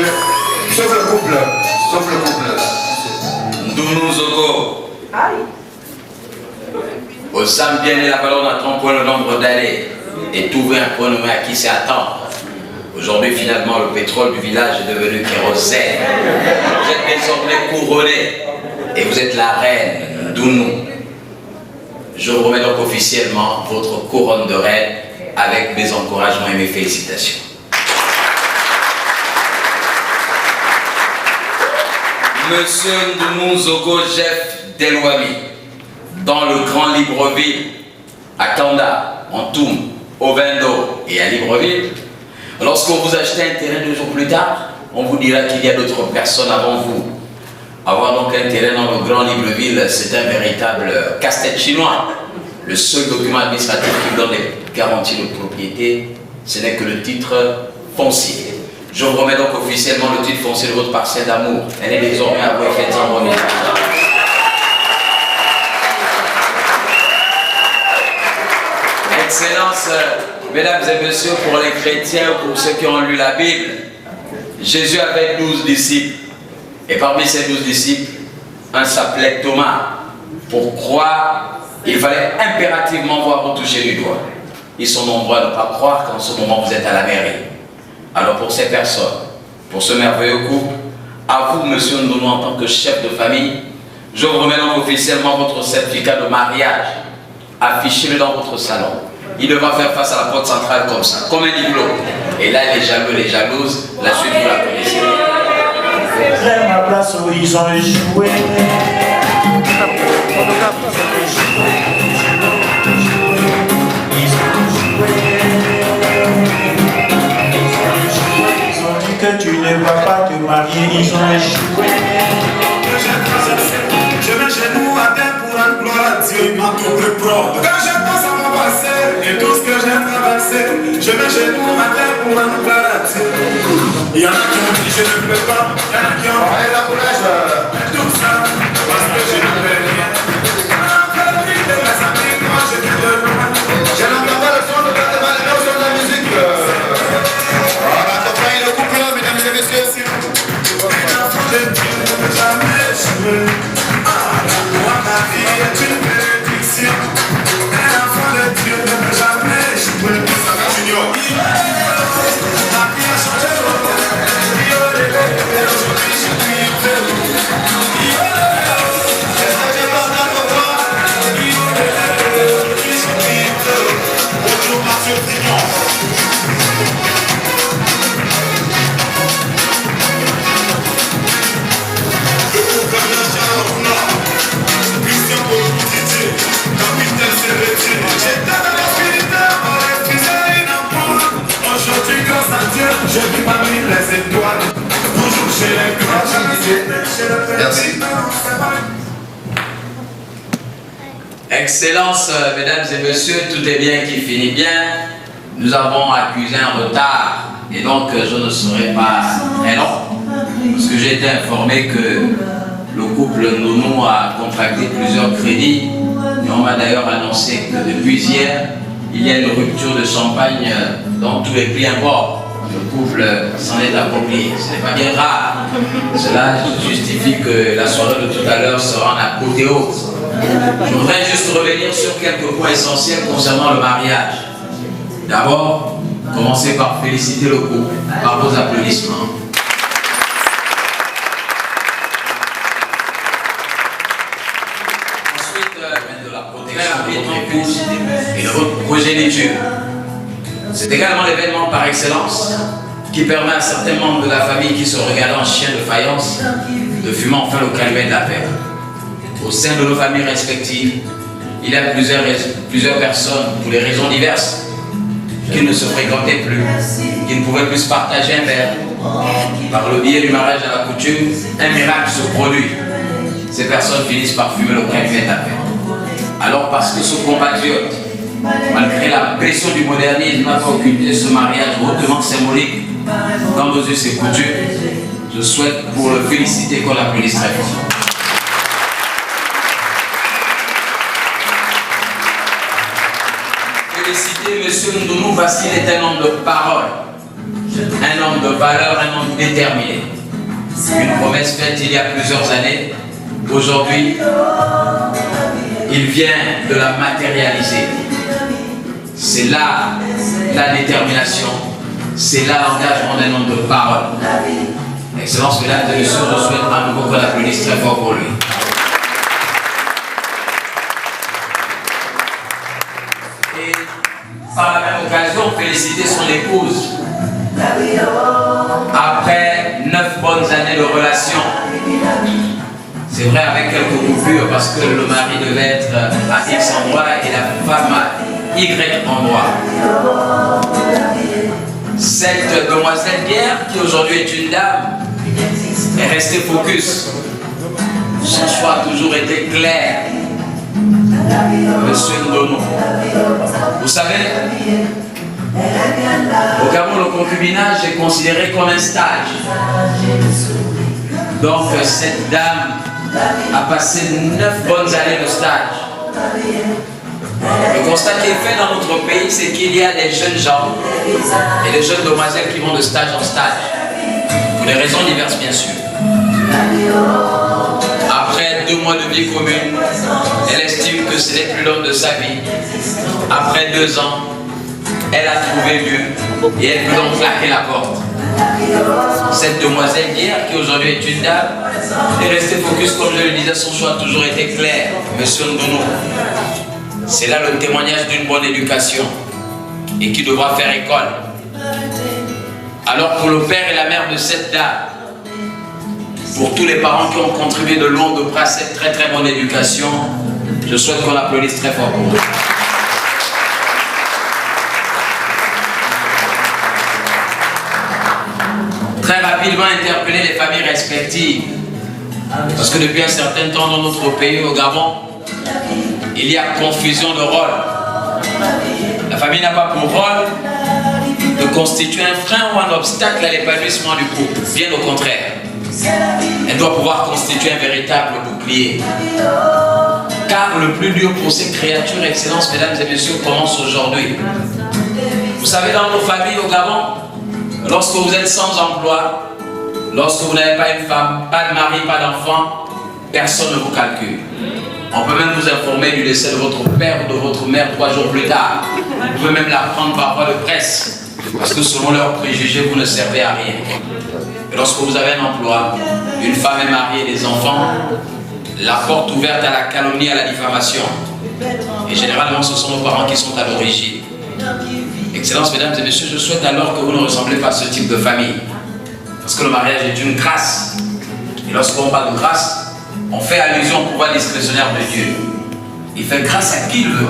messieurs. Sauf le couple. Sauf le couple. Ndounou Zogo. Au Zambien et la ballon a trompé le nombre d'années et trouvé un point nommé à qui c'est attendre. Aujourd'hui, finalement, le pétrole du village est devenu kérosène. Vous êtes désormais couronné et vous êtes la reine Ndounou. Je vous remets donc officiellement votre couronne de reine avec mes encouragements et mes félicitations. Monsieur Ndounou Zogo Jeff Delouami, dans le Grand Libreville, à Kanda, en Toum, au Vendo et à Libreville, lorsqu'on vous achetait un terrain 2 jours plus tard, on vous dira qu'il y a d'autres personnes avant vous. Avoir donc un terrain dans le Grand Libreville, c'est un véritable casse-tête chinois. Le seul document administratif qui donne les garanties de propriété, ce n'est que le titre foncier. Je vous remets donc officiellement le titre foncier de votre parcelle d'amour. Elle est désormais à vous et faites-en remettre. Excellence, mesdames et messieurs, pour les chrétiens, pour ceux qui ont lu la Bible, Jésus avait 12 disciples. Et parmi ces 12 disciples, un s'appelait Thomas. Pour croire, il fallait impérativement voir vous toucher du doigt. Ils sont nombreux à ne pas croire qu'en ce moment vous êtes à la mairie. Alors pour ces personnes, pour ce merveilleux couple, à vous, monsieur Ndounou, en tant que chef de famille, je vous remets donc officiellement votre certificat de mariage. Affichez-le dans votre salon. Il devra faire face à la porte centrale comme ça, comme un diplôme. Et là, les jaloux, les jalouses, la suite vous la connaissez. J'ai ma place où ils ont échoué. Ils ont dit que tu ne vas pas te marier, ils ont échoué. Je mets chez nous à terre pour la gloire à Dieu, ma couple propre. Quand je pense à mon passé et tout ce que j'ai traversé, je mets chez nous à terre pour la gloire à Dieu. Il y en a qui ont dit je ne peux pas, il y en a qui ont dit la coulage. Tout ça, parce que je ne peux rien. Je n'en veux pas le son de la son de la musique. Accompagnez le couple, mesdames et messieurs. Je ne peux jamais jouer. Moi, ma vie est une bénédiction. Un enfant de Dieu ne peut jamais jouer. Junior. Ma vie a changé. Aujourd'hui, je suis heureux. Est-ce que je parle d'un revoir? Aujourd'hui, je suis heureux. Bonjour, Mathieu Trignon. Aujourd'hui, grâce à Dieu, je vis parmi les étoiles. Toujours chez les grands. Merci. Excellence, mesdames et messieurs, tout est bien qui finit bien. Nous avons accusé un retard et donc je ne serai pas très long parce que j'ai été informé que le couple Ndounou a contracté plusieurs crédits et on m'a d'ailleurs annoncé que depuis hier, il y a une rupture de champagne dans tous les prix imports. Le couple s'en est approprié. Ce n'est pas bien rare. Cela justifie que la soirée de tout à l'heure sera en apothéose. Je voudrais juste revenir sur quelques points essentiels concernant le mariage. D'abord, commencez par féliciter le couple, par vos applaudissements. Ensuite, de la protection de votre épouse et de votre progéniture. C'est également l'événement par excellence qui permet à certains membres de la famille qui se regardent en chien de faïence de fumer enfin le calumet de la paix. Au sein de nos familles respectives, il y a plusieurs personnes, pour les raisons diverses, qui ne se fréquentaient plus, qui ne pouvaient plus se partager un verre. Par le biais du mariage à la coutume, un miracle se produit. Ces personnes finissent par fumer le calumet de la paix. Alors parce que ce compatriote, malgré la pression du modernisme, n'a pas occulté ce mariage hautement symbolique dans nos us et coutumes, je souhaite pour le féliciter qu'on l'applaudisse très fort. Féliciter M. Ndounou parce qu'il est un homme de parole. un homme de valeur, un homme déterminé. Une promesse faite il y a plusieurs années. Aujourd'hui, il vient de la matérialiser. C'est là la détermination, c'est là l'engagement d'un homme de parole. Excellence, mesdames et messieurs, je souhaite à nouveau qu'on applaudisse très fort pour lui. Et par la même occasion, féliciter son épouse. Après 9 bonnes années de relation, c'est vrai avec quelques coupures parce que le mari devait être à X endroit et la femme à Y endroit. Cette demoiselle Pierre, qui aujourd'hui est une dame, est restée focus. Son choix a toujours été clair. Monsieur Ndono. Vous savez, au Gabon, le concubinage est considéré comme un stage. Donc cette dame a passé 9 bonnes années de stage. Le constat qui est fait dans notre pays, c'est qu'il y a des jeunes gens et des jeunes demoiselles qui vont de stage en stage, pour des raisons diverses bien sûr. Après 2 mois de vie commune, elle estime que ce n'est plus l'homme de sa vie. Après 2 ans, elle a trouvé mieux et elle peut donc claquer la porte. Cette demoiselle d'hier, qui aujourd'hui est une dame, est restée focus, comme je le disais, son choix a toujours été clair. Monsieur Ndono, c'est là le témoignage d'une bonne éducation et qui devra faire école. Alors pour le père et la mère de cette dame, pour tous les parents qui ont contribué de loin ou de près à cette très très bonne éducation, je souhaite qu'on applaudisse très fort pour eux. Très rapidement interpeller les familles respectives, parce que depuis un certain temps dans notre pays, au Gabon, il y a confusion de rôle. La famille n'a pas pour rôle de constituer un frein ou un obstacle à l'épanouissement du couple, bien au contraire. Elle doit pouvoir constituer un véritable bouclier. Car le plus dur pour ces créatures, Excellences, mesdames et messieurs, commence aujourd'hui. Vous savez, dans nos familles au Gabon, lorsque vous êtes sans emploi, lorsque vous n'avez pas une femme, pas de mari, pas d'enfant, personne ne vous calcule. On peut même vous informer du décès de votre père ou de votre mère 3 jours plus tard. Vous pouvez même l'apprendre par voie de presse, parce que selon leurs préjugés, vous ne servez à rien. Et lorsque vous avez un emploi, une femme est mariée et des enfants, la porte ouverte à la calomnie, à la diffamation. Et généralement, ce sont nos parents qui sont à l'origine. Excellences, mesdames et messieurs, je souhaite alors que vous ne ressemblez pas à ce type de famille. Parce que le mariage est une grâce. Et lorsqu'on parle de grâce, on fait allusion au pouvoir discrétionnaire de Dieu. Il fait grâce à qui il veut.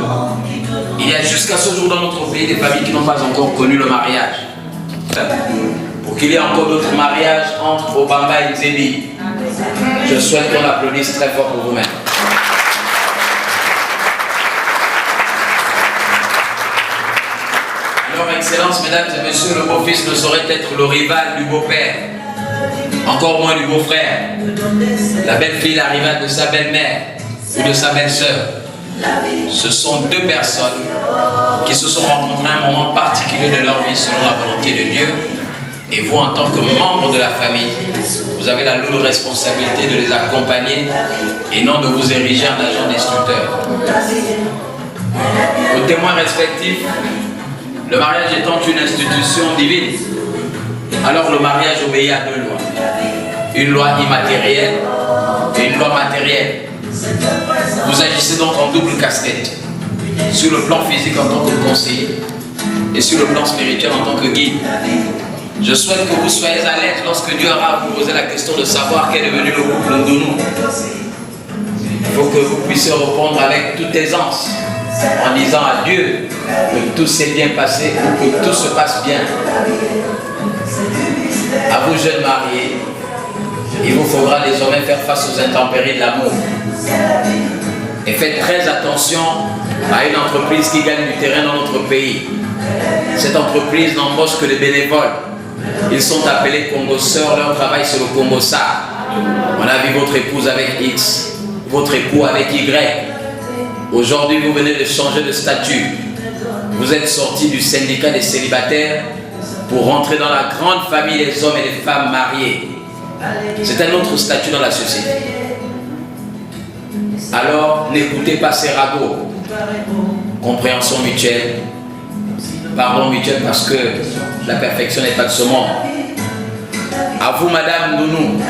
Il y a jusqu'à ce jour dans notre pays des familles qui n'ont pas encore connu le mariage. Pour qu'il y ait encore d'autres mariages entre Obama et Zébi, je souhaite qu'on applaudisse très fort pour vous-même. Alors, Excellences, mesdames et messieurs, le beau-fils ne saurait être le rival du beau-père, encore moins du beau-frère. La belle-fille, la rivale de sa belle-mère ou de sa belle-sœur. Ce sont 2 personnes qui se sont rencontrées à un moment particulier de leur vie selon la volonté de Dieu. Et vous, en tant que membre de la famille, vous avez la lourde responsabilité de les accompagner et non de vous ériger en agent destructeur. Aux témoins respectifs, le mariage étant une institution divine, alors le mariage obéit à 2 lois. Une loi immatérielle et une loi matérielle. Vous agissez donc en double casquette. Sur le plan physique en tant que conseiller et sur le plan spirituel en tant que guide. Je souhaite que vous soyez à l'aise lorsque Dieu aura à vous poser la question de savoir qu'est devenu le couple Ndono. Il faut que vous puissiez répondre avec toute aisance en disant à Dieu que tout s'est bien passé ou que tout se passe bien. À vous jeunes mariés, il vous faudra désormais faire face aux intempéries de l'amour. Et faites très attention à une entreprise qui gagne du terrain dans notre pays. Cette entreprise n'embauche que des bénévoles. Ils sont appelés Congo-Sœurs, leur travail c'est le Congo-Sar. On a vu votre épouse avec X, votre époux avec Y. Aujourd'hui, vous venez de changer de statut. Vous êtes sorti du syndicat des célibataires pour rentrer dans la grande famille des hommes et des femmes mariés. C'est un autre statut dans la société. Alors, n'écoutez pas ces ragots. Compréhension mutuelle. Pardon mutuel parce que la perfection n'est pas de ce monde. À vous, Madame Nounou,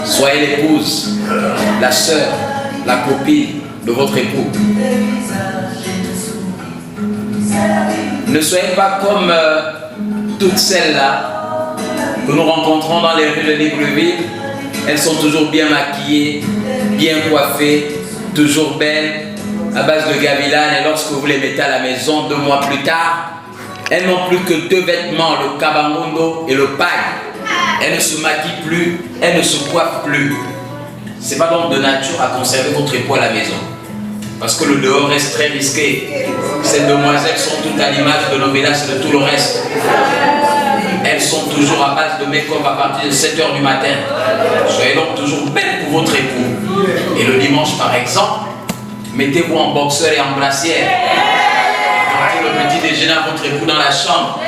soyez l'épouse, la sœur, la copine de votre époux. Ne soyez pas comme toutes celles-là que nous rencontrons dans les rues de Libreville. Elles sont toujours bien maquillées, bien coiffées, toujours belles, à base de gavilanes, et lorsque vous les mettez à la maison 2 mois plus tard, elles n'ont plus que 2 vêtements, le kabangondo et le paille. Elles ne se maquillent plus, elles ne se coiffent plus. C'est pas donc de nature à conserver votre époux à la maison. Parce que le dehors reste très risqué. Ces demoiselles sont toutes à l'image de Novelas et de tout le reste. Elles sont toujours à base de make-up à partir de 7 h du matin. Soyez donc toujours belles pour votre époux. Et le dimanche par exemple, mettez-vous en boxeur et en brassière. Portez le petit déjeuner à votre époux dans la chambre.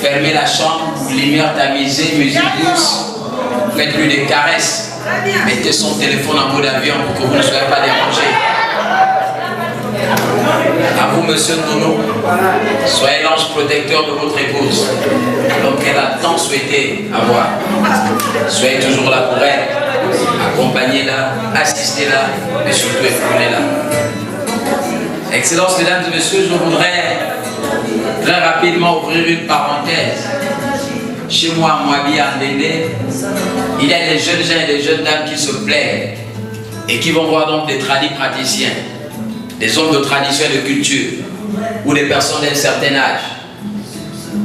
Fermez la chambre, lumière tamisée, musique douce. Faites-lui des caresses. Mettez son téléphone en mode avion pour que vous ne soyez pas dérangés. À vous, monsieur Nono, soyez l'ange protecteur de votre épouse, l'homme qu'elle a tant souhaité avoir. Soyez toujours là pour elle, accompagnez-la, assistez-la et surtout écoutez-la. Excellences, mesdames et messieurs, je voudrais très rapidement ouvrir une parenthèse. Chez moi, à Moabi, à Ndéndé, il y a des jeunes gens et des jeunes dames qui se plaisent et qui vont voir donc des tradis praticiens, des hommes de tradition et de culture, ou des personnes d'un certain âge,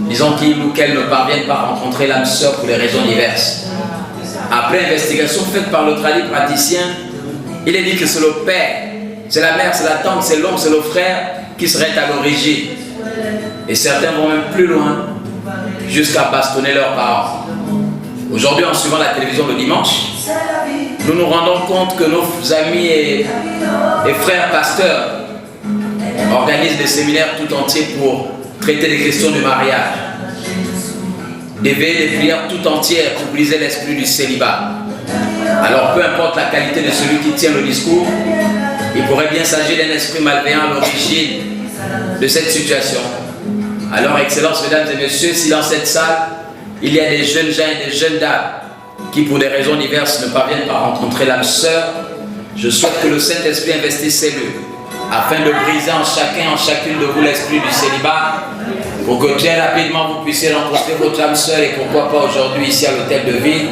disons qu'ils ou qu'elles ne parviennent pas à rencontrer l'âme sœur pour des raisons diverses. Après investigation faite par le tradit praticien, il est dit que c'est le père, c'est la mère, c'est la tante, c'est l'oncle, c'est le frère qui serait à l'origine. Et certains vont même plus loin, jusqu'à bastonner leurs parents. Aujourd'hui, en suivant la télévision le dimanche, nous nous rendons compte que nos amis et frères pasteurs organisent des séminaires tout entiers pour traiter des questions du mariage. Des veillées, des prières tout entières pour briser l'esprit du célibat. Alors peu importe la qualité de celui qui tient le discours, il pourrait bien s'agir d'un esprit malveillant à l'origine de cette situation. Alors, Excellences, mesdames et messieurs, si dans cette salle, il y a des jeunes gens et des jeunes dames qui, pour des raisons diverses, ne parviennent pas à rencontrer l'âme sœur, je souhaite que le Saint-Esprit investisse ces lieux, afin de briser en chacun, en chacune de vous l'esprit du célibat, pour que très rapidement vous puissiez rencontrer votre âme sœur, et pourquoi pas aujourd'hui ici à l'hôtel de ville,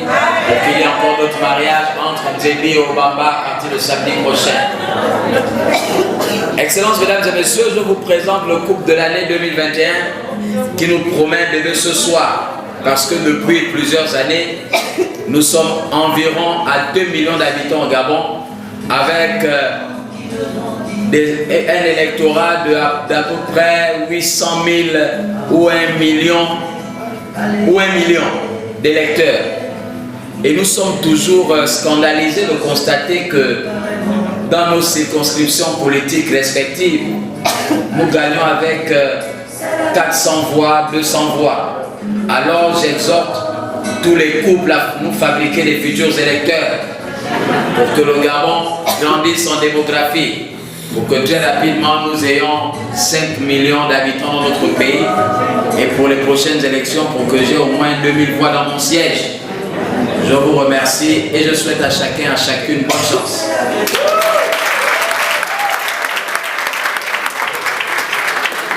pour qu'il y ait encore d'autres mariages entre Nzébi et Obamba à partir de samedi prochain. Excellences, mesdames et messieurs, je vous présente le couple de l'année 2021 qui nous promet bébé ce soir, parce que depuis plusieurs années, nous sommes environ à 2 millions d'habitants au Gabon, avec un électorat d'à peu près 800 000 ou 1 million d'électeurs. Et nous sommes toujours scandalisés de constater que dans nos circonscriptions politiques respectives, nous gagnons avec 400 voix, 200 voix. Alors j'exhorte tous les couples à nous fabriquer des futurs électeurs pour que le Gabon grandisse en démographie, pour que très rapidement nous ayons 5 millions d'habitants dans notre pays, et pour les prochaines élections pour que j'ai au moins 2000 voix dans mon siège. Je vous remercie et je souhaite à chacun, à chacune bonne chance.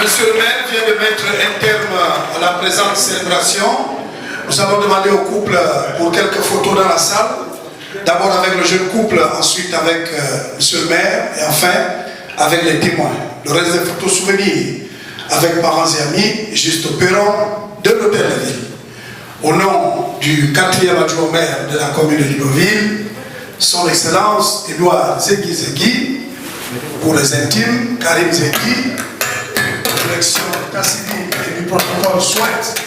Monsieur le maire vient de mettre un terme à la présente célébration. Nous allons demander au couple pour quelques photos dans la salle. D'abord avec le jeune couple, ensuite avec monsieur le maire et enfin avec les témoins. Le reste des photos souvenirs avec parents et amis, juste au perron de l'hôtel de ville. Au nom du 4e adjoint au maire de la commune de Libreville, son excellence Édouard Zegui, pour les intimes, Karim Zegui, direction d'état civil et du protocole souhaite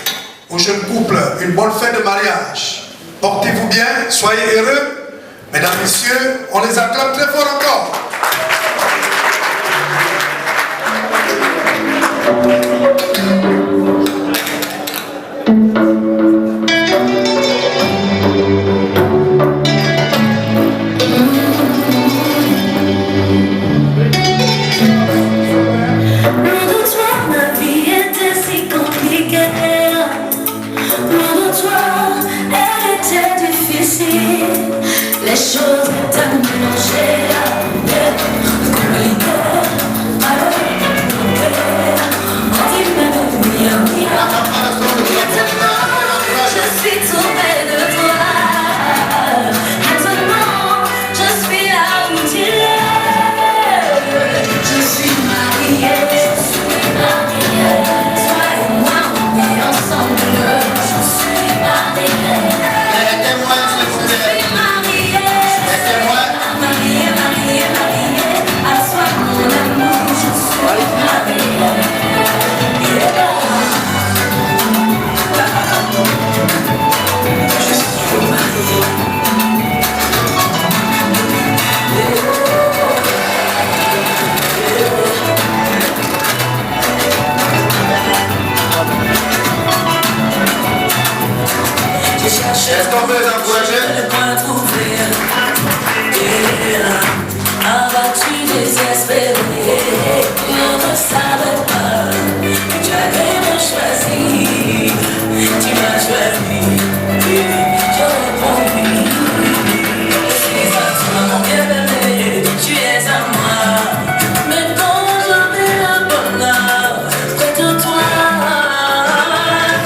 au jeune couple une bonne fête de mariage. Portez-vous bien, soyez heureux. Mesdames, messieurs, on les acclame très fort encore. choses tellement mélangées. Je suis tombée de toi. Maintenant, je suis là où tu es. Je suis mariée. Toi et moi, on est ensemble. Je suis mariée. Mariée. À toi, mon amour, je suis mariée. Est-ce qu'on peut les encourager? Abattu, désespéré, je ne savais pas que tu allais me choisir. Tu m'as choisi, je réponds oui. Je suis à toi, mon bien-aimé, tu es à moi. Maintenant, je vis le bonheur près de toi.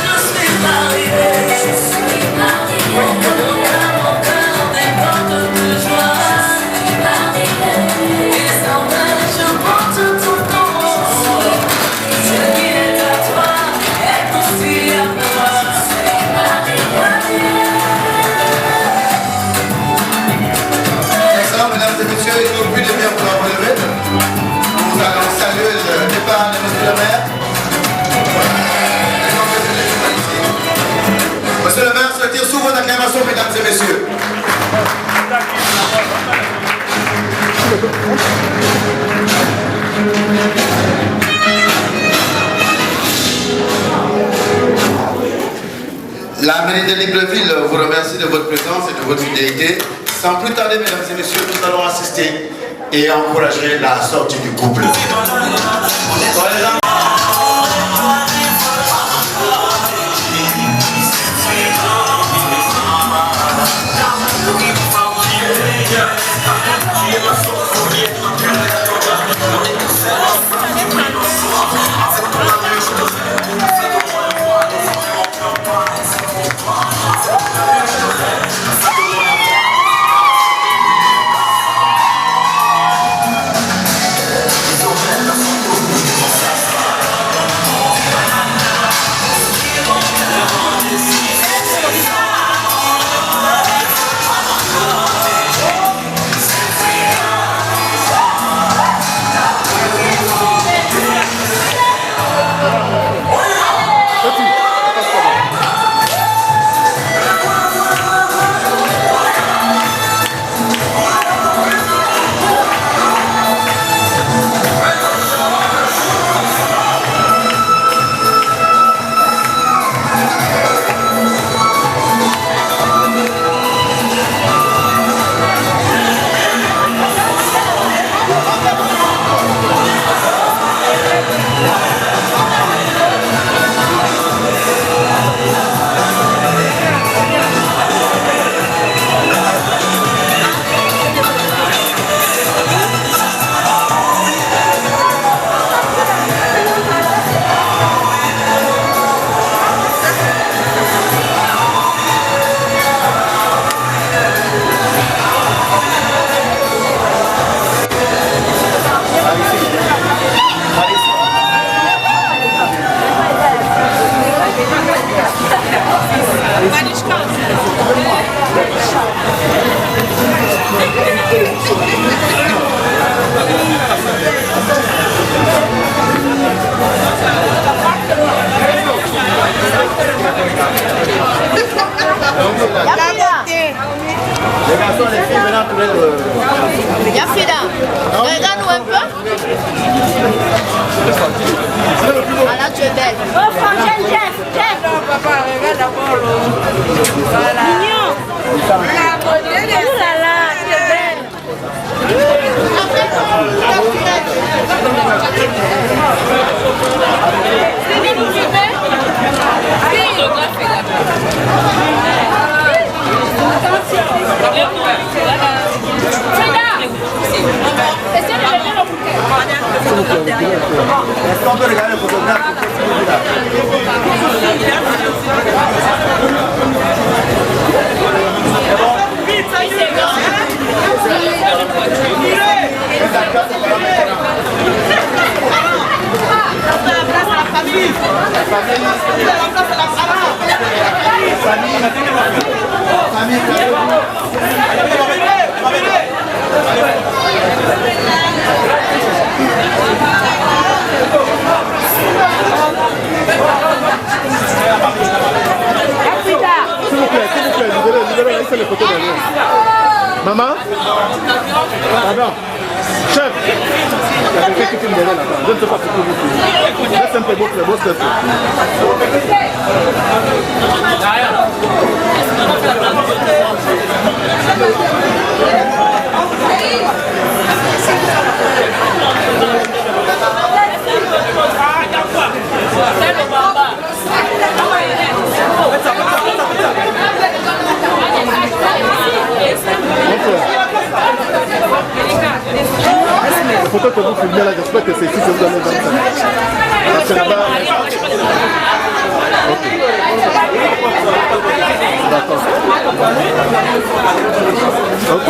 Je suis mariée. Mon cœur déborde de joie. Et sans peine, je porte ton nom. Ce qui est à toi est aussi à moi. Excellent, mesdames et messieurs, il faut plus de bien pour la relever. Nous allons saluer le départ de monsieur le maire. Monsieur le maire, se retire sous votre acclamation, mesdames et messieurs. La mairie de Libreville vous remercie de votre présence et de votre fidélité. Sans plus tarder, mesdames et messieurs, nous allons assister et encourager la sortie du couple. Les garçons, les filles, maintenant, tous les deux. Yafida, regarde-nous un peu. Ah là, tu es belle. Oh, Frangène, Jeff. Non, papa, regarde d'abord. Voilà. Mignon. La beauté de oh là là, tu es belle. Attention. on peut regarder le photographe. Laissez les photos derrière. Maman? Pardon. Chef, il y a quelqu'un qui filme derrière là-bas. Je ne sais pas pourquoi vous filmez. Laisse un peu boss, le boss le fait. La photo que vous filmez là, j'espère que c'est ici que vous allez dans ça. Parce que là-bas... Ok. D'accord. Ok.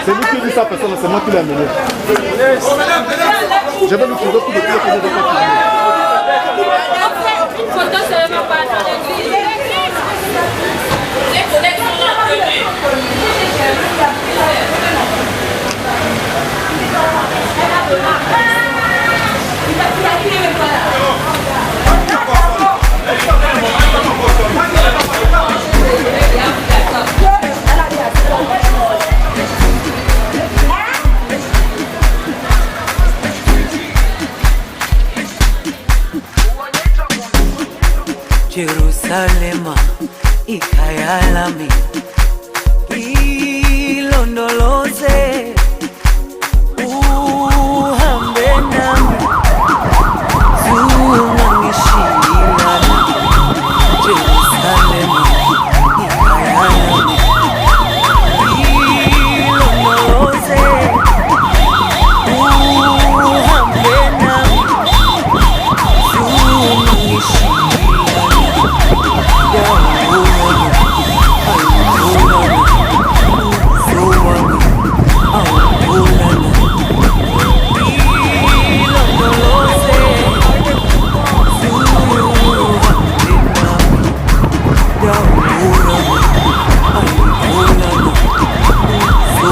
C'est lui qui dit ça, personne, c'est moi qui l'ai amené. Je vais lui trouver tout de suite que je vais pas filmer. Une photo seulement pas dans l'église. Jerusalema ikayalami ilondoloze uhambe nami zungangishilana Jerusalema ikayalami ilondoloze uhambe nami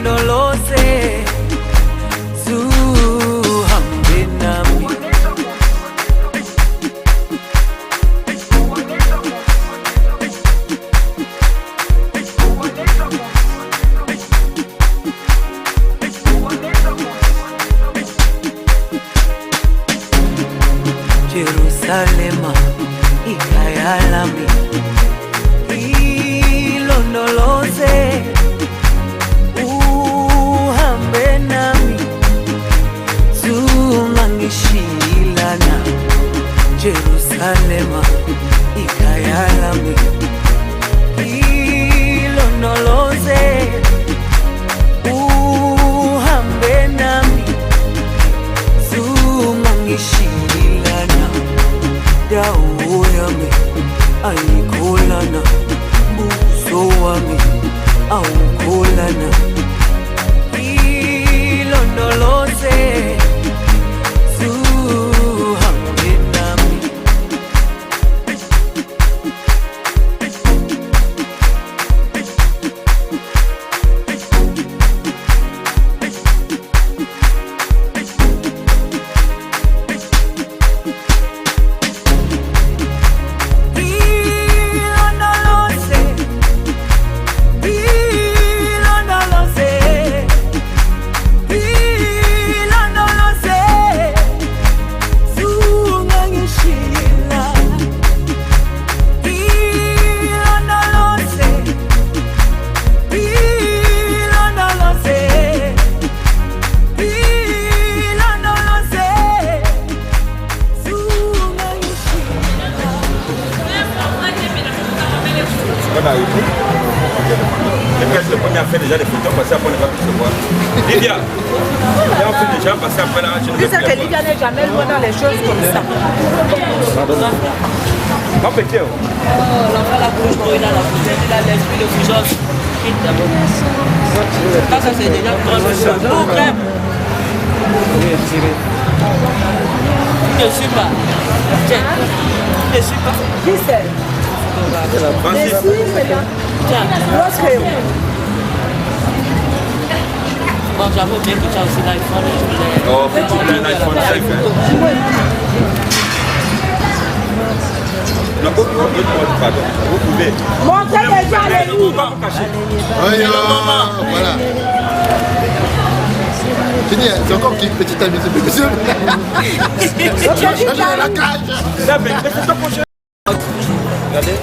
Ilondoloze wami awukholana ilondoloze zuhambe nami Déjà des photos parce qu'on ne va plus se voir. Lydia, on fait déjà parce qu'après là, tu ne dis que Lydia n'est jamais loin dans les choses comme ça. Pas petit. L'enfant la bouche, il a la bouche, il a l'esprit de puissance. Ça c'est déjà trop vrai. Je ne suis pas. Tiens, je ne suis pas. Qui c'est? Tiens, bon, j'avoue bien que tu as aussi l'iPhone. Oh, tu as l'iPhone 5. Non, vous pouvez. Montrez déjà les livres. Voilà. C'est encore une petite amusée, monsieur. La cage. Regardez.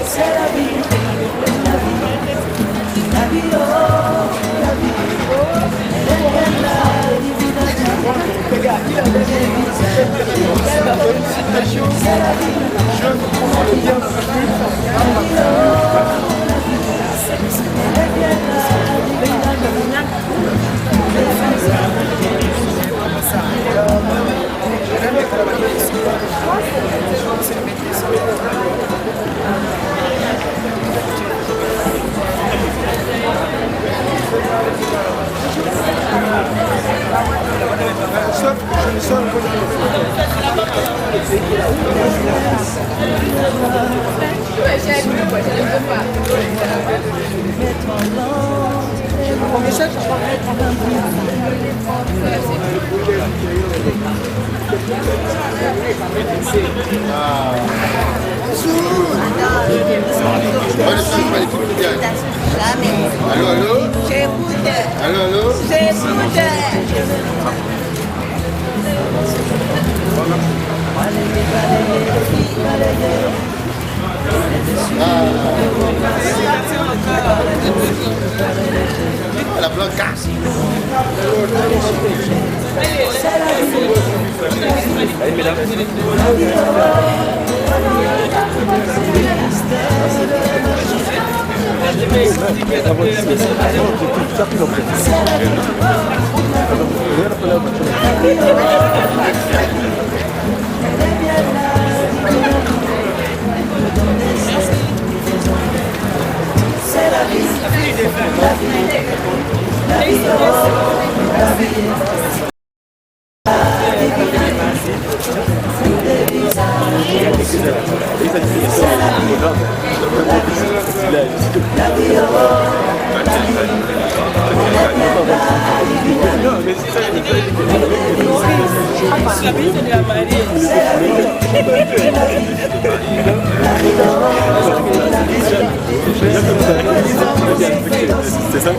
Allô, allô? J'écoute. Allô, allô? J'écoute. La blanca. C'est la vie, C'est ça?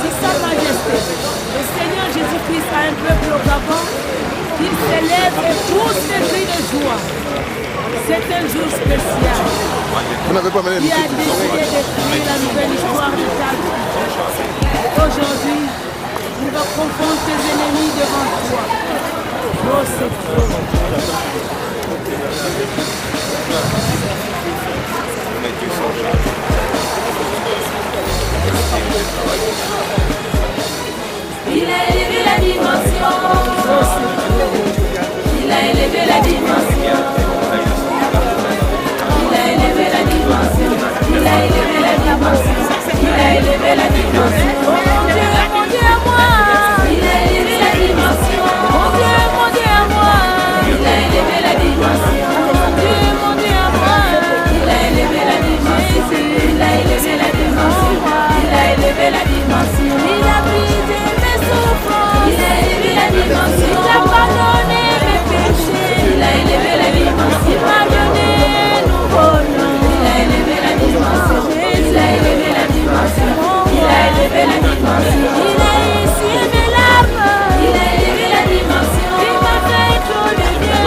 C'est sa majesté. Le Seigneur Jésus-Christ a un peuple au Gabon qui s'élève et pousse des cris de joie. C'est un jour spécial. Qui a décidé d'écrire la nouvelle histoire de ta vie. Aujourd'hui, tu vas confondre tes ennemis devant toi. Oh, c'est trop. Il a élevé la dimension. Il a élevé la dimension. Il a élevé la dimension. Il a élevé la dimension. Il a élevé la dimension. Mon Dieu à moi. Il a élevé la dimension. Mon Dieu à moi. Il a élevé la dimension. Mon Dieu à moi. Il a élevé la dimension. Il a élevé la dimension. Il a élevé la dimension. Il a brisé mes souffrances. Il a élevé la dimension. Il a pardonné mes péchés. Il a élevé la dimension. Il m'a donné nouveau nom. Il a élevé la dimension. Il a élevé la dimension. Il a élevé la dimension. Il a essuyé mes larmes. Il a élevé la dimension. Il m'a fait trop de bien.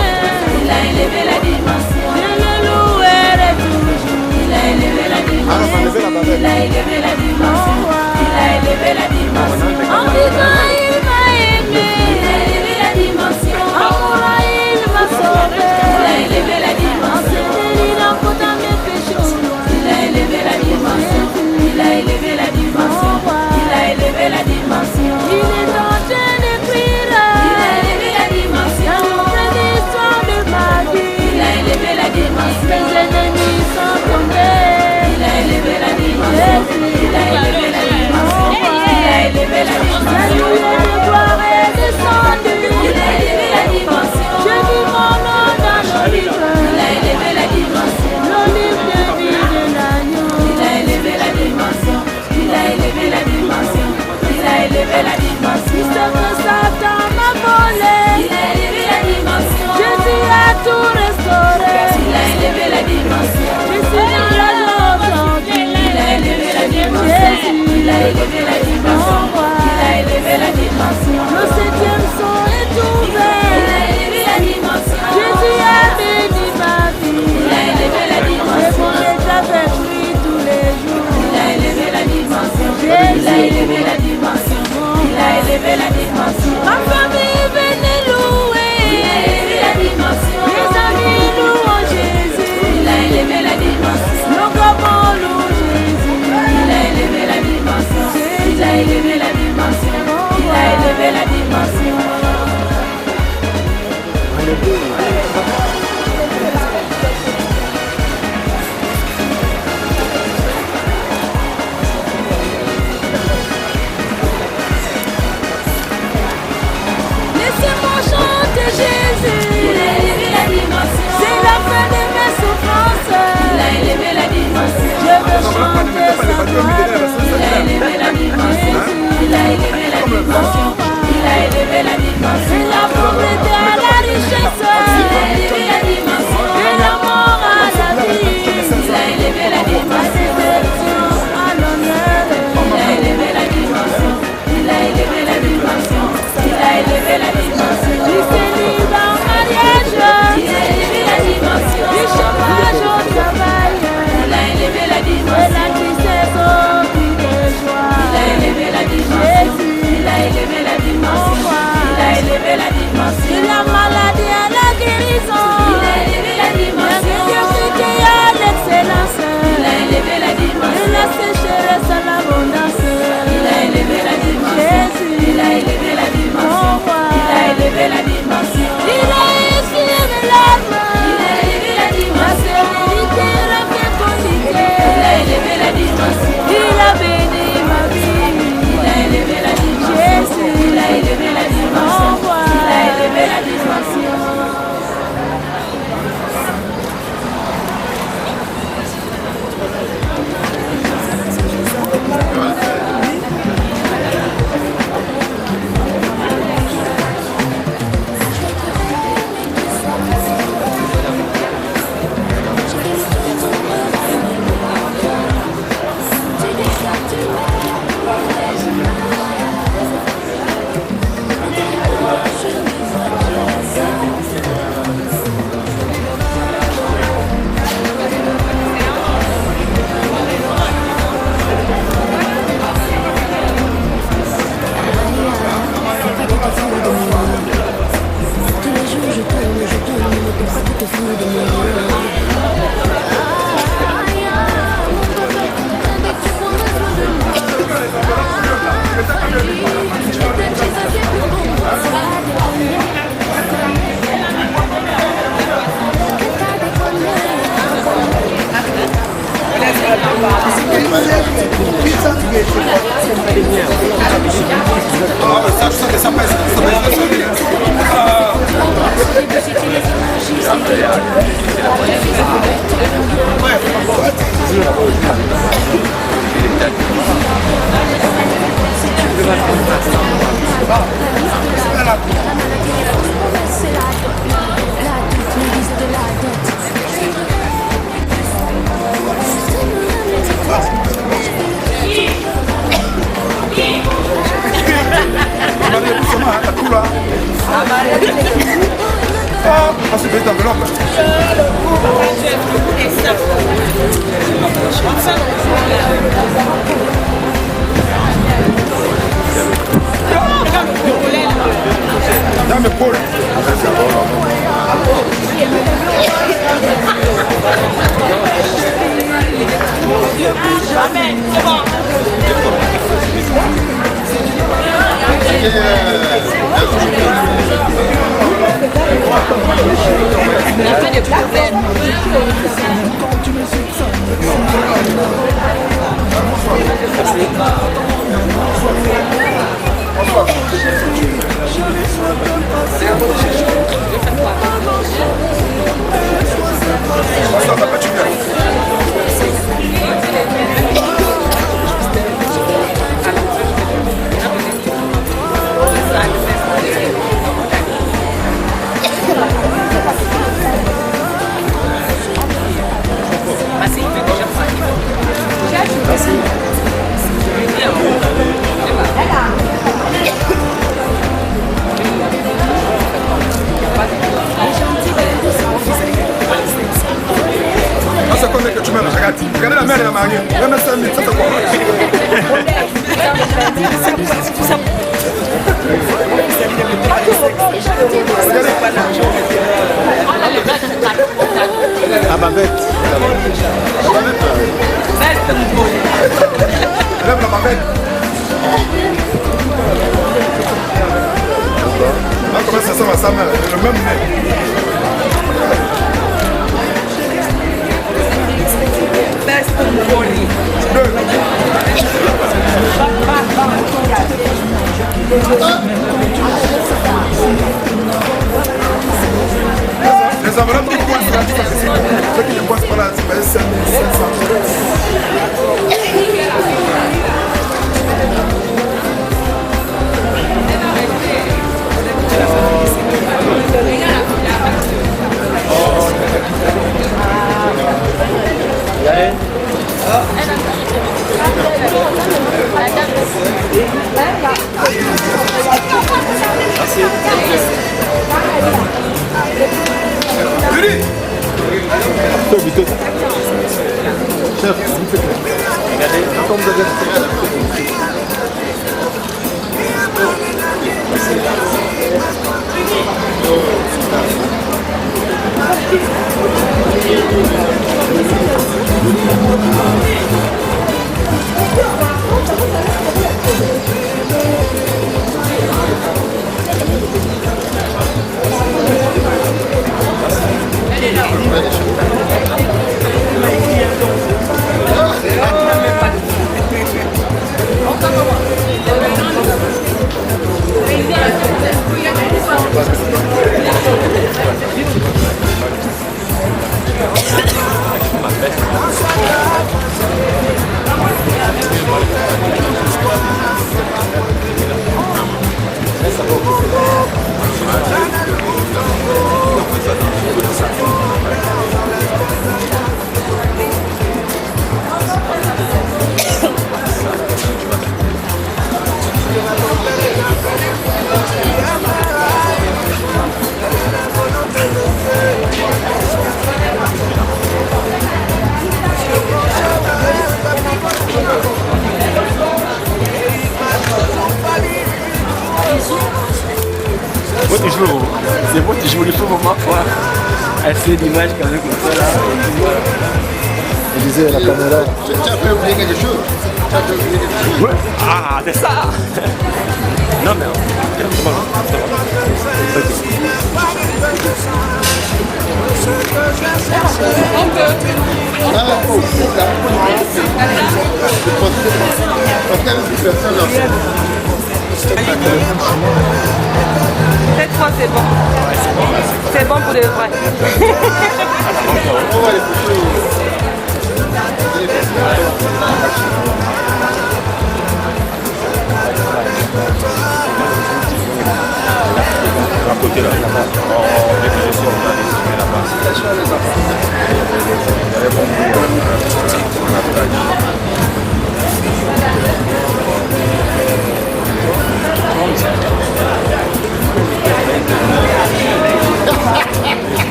Il a élevé la dimension. Je le louerai toujours. Il a élevé la dimension. Il a élevé la dimension. Il a élevé la dimension. En vivant, il m'a aimé. Il a élevé la dimension. En mourant, il m'a sauvé. Il a élevé la dimension. Il a pourtant mes péchés. Il a élevé la dimension. Il a élevé la dimension. Il a élevé la dimension. Il est en train d'écrire. Il a élevé la dimension. La nouvelle histoire de ma vie. Il a élevé la dimension. Mes ennemis sont tombés. Il a élevé la dimension. Il a élevé la dimension. Il a élevé la dimension. La lumière de gloire est descendue. Il a élevé la dimension. Je vis mon nom dans le livre. Il a élevé la dimension. Le livre de vie de l'agneau. Il a élevé la dimension. Il a élevé la dimension. Il a élevé la dimension. Ce que Satan m'a volé. Il a élevé la dimension. Jésus a tout restauré. Il a élevé la dimension. Je suis dans la joie aujourd'hui. Il a élevé la dimension. Il a élevé la dimension. Il a élevé la dimension. Le septième son est ouvert. Il a élevé la dimension. Jésus a béni ma vie. Il a élevé la dimension. Et pour les avec lui tous les jours. Il a élevé la dimension. Il a élevé la dimension. Il a élevé la dimension. Ma famille venez louer. Il a élevé la dimension. Mes amis louent Jésus. Il a élevé la dimension. Nos gamins louent Jésus. Il a élevé la dimension. Il a élevé la dimension. Il a élevé la dimension. Laissez-moi chanter Jésus. Il a élevé la dimension. C'est la fin de mes souffrances. Il a élevé la dimension. Je veux chanter sa gloire. Il a élevé la dimension. Il a élevé la dimension. Il a élevé la dimension. C'est la pauvreté à la richesse. Il a élevé la dimension. Et la mort à la vie. Il a élevé la dimension. À l'honneur. Il a élevé la dimension. Il a élevé la dimension. Il a élevé la dimension. Du célibat en mariage. Il a élevé la dimension. Du chômage au travail. Il a élevé la dimension. Et la tristesse au cri de joie. Il a élevé la dimension. Il a élevé Regardez la mère et la mariée. Même ça, ça fait quoi? Ah, ma bête. Lève la bavette. Ah, comment ça ressemble à sa mère? Le même nez. Les enveloppes qui coincent là, ceux qui ne coincent pas là, c'est 5 500. Chef, regardez, comme vous avez c'est moi qui joue le feu pour ma foi. Assez d'images quand même comme ça là. Je disais la caméra. Tu as fait oublier quelque chose. Tu as fait oublier quelque chose. Ouais. Ah, c'est ça. Non mais c'est bon. Cette fois c'est bon. C'est bon pour de vrai. On va les photos.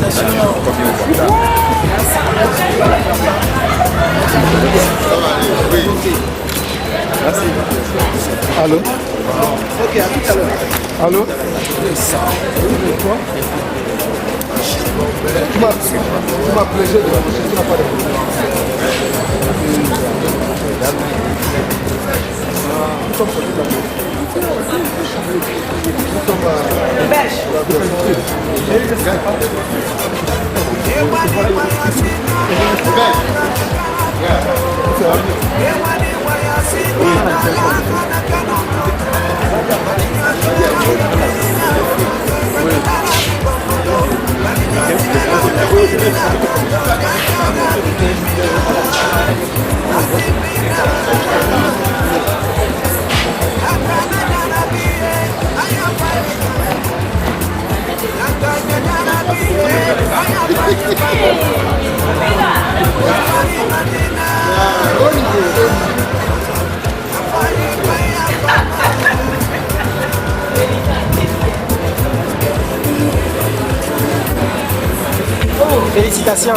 Merci. Allô? Ok, à tout à l'heure. Allô? Tu m'as plégé de la bouche, tu n'as pas de Félicitations.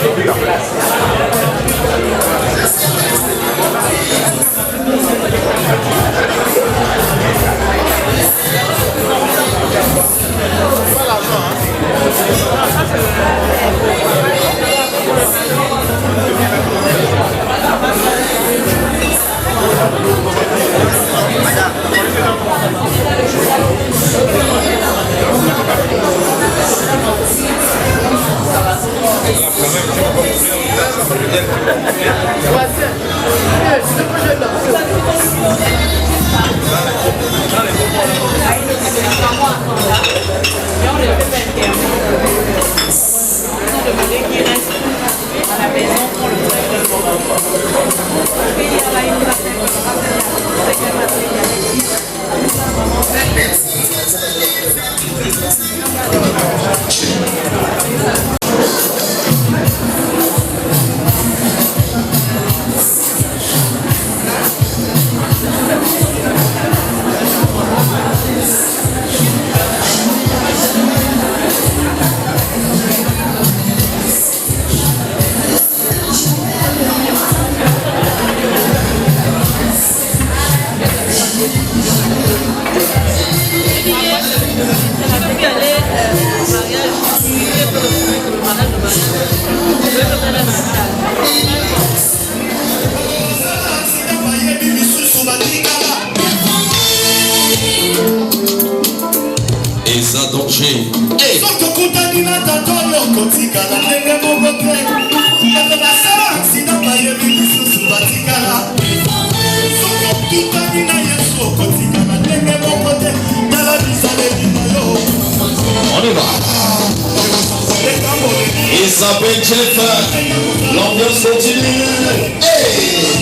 Je peux y aller. danger. Hey. On y va. Isabelle Jennifer, l'ambiance continue. Hey.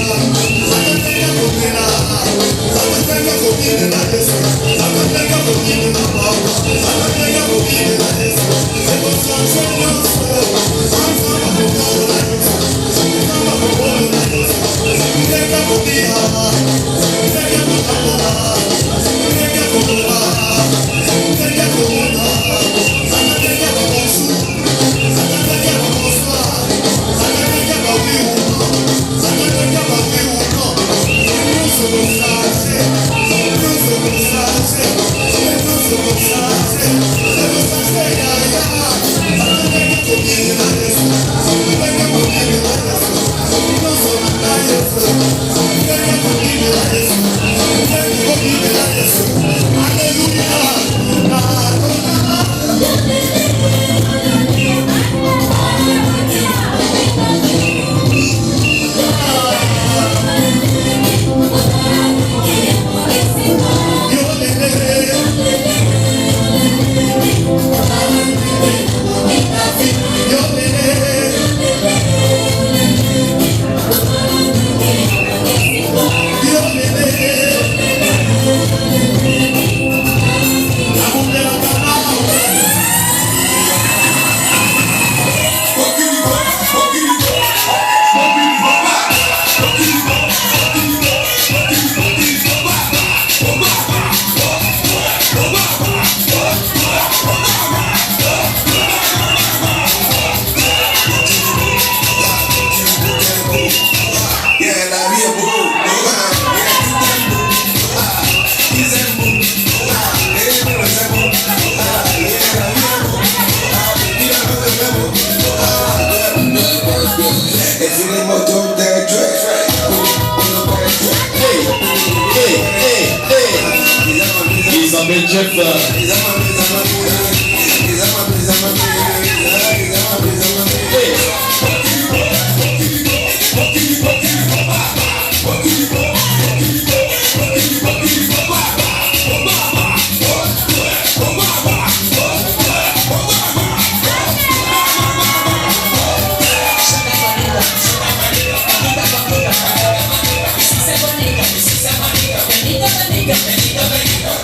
Isabelle Jennifer.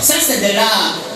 Ça c'est de l'art.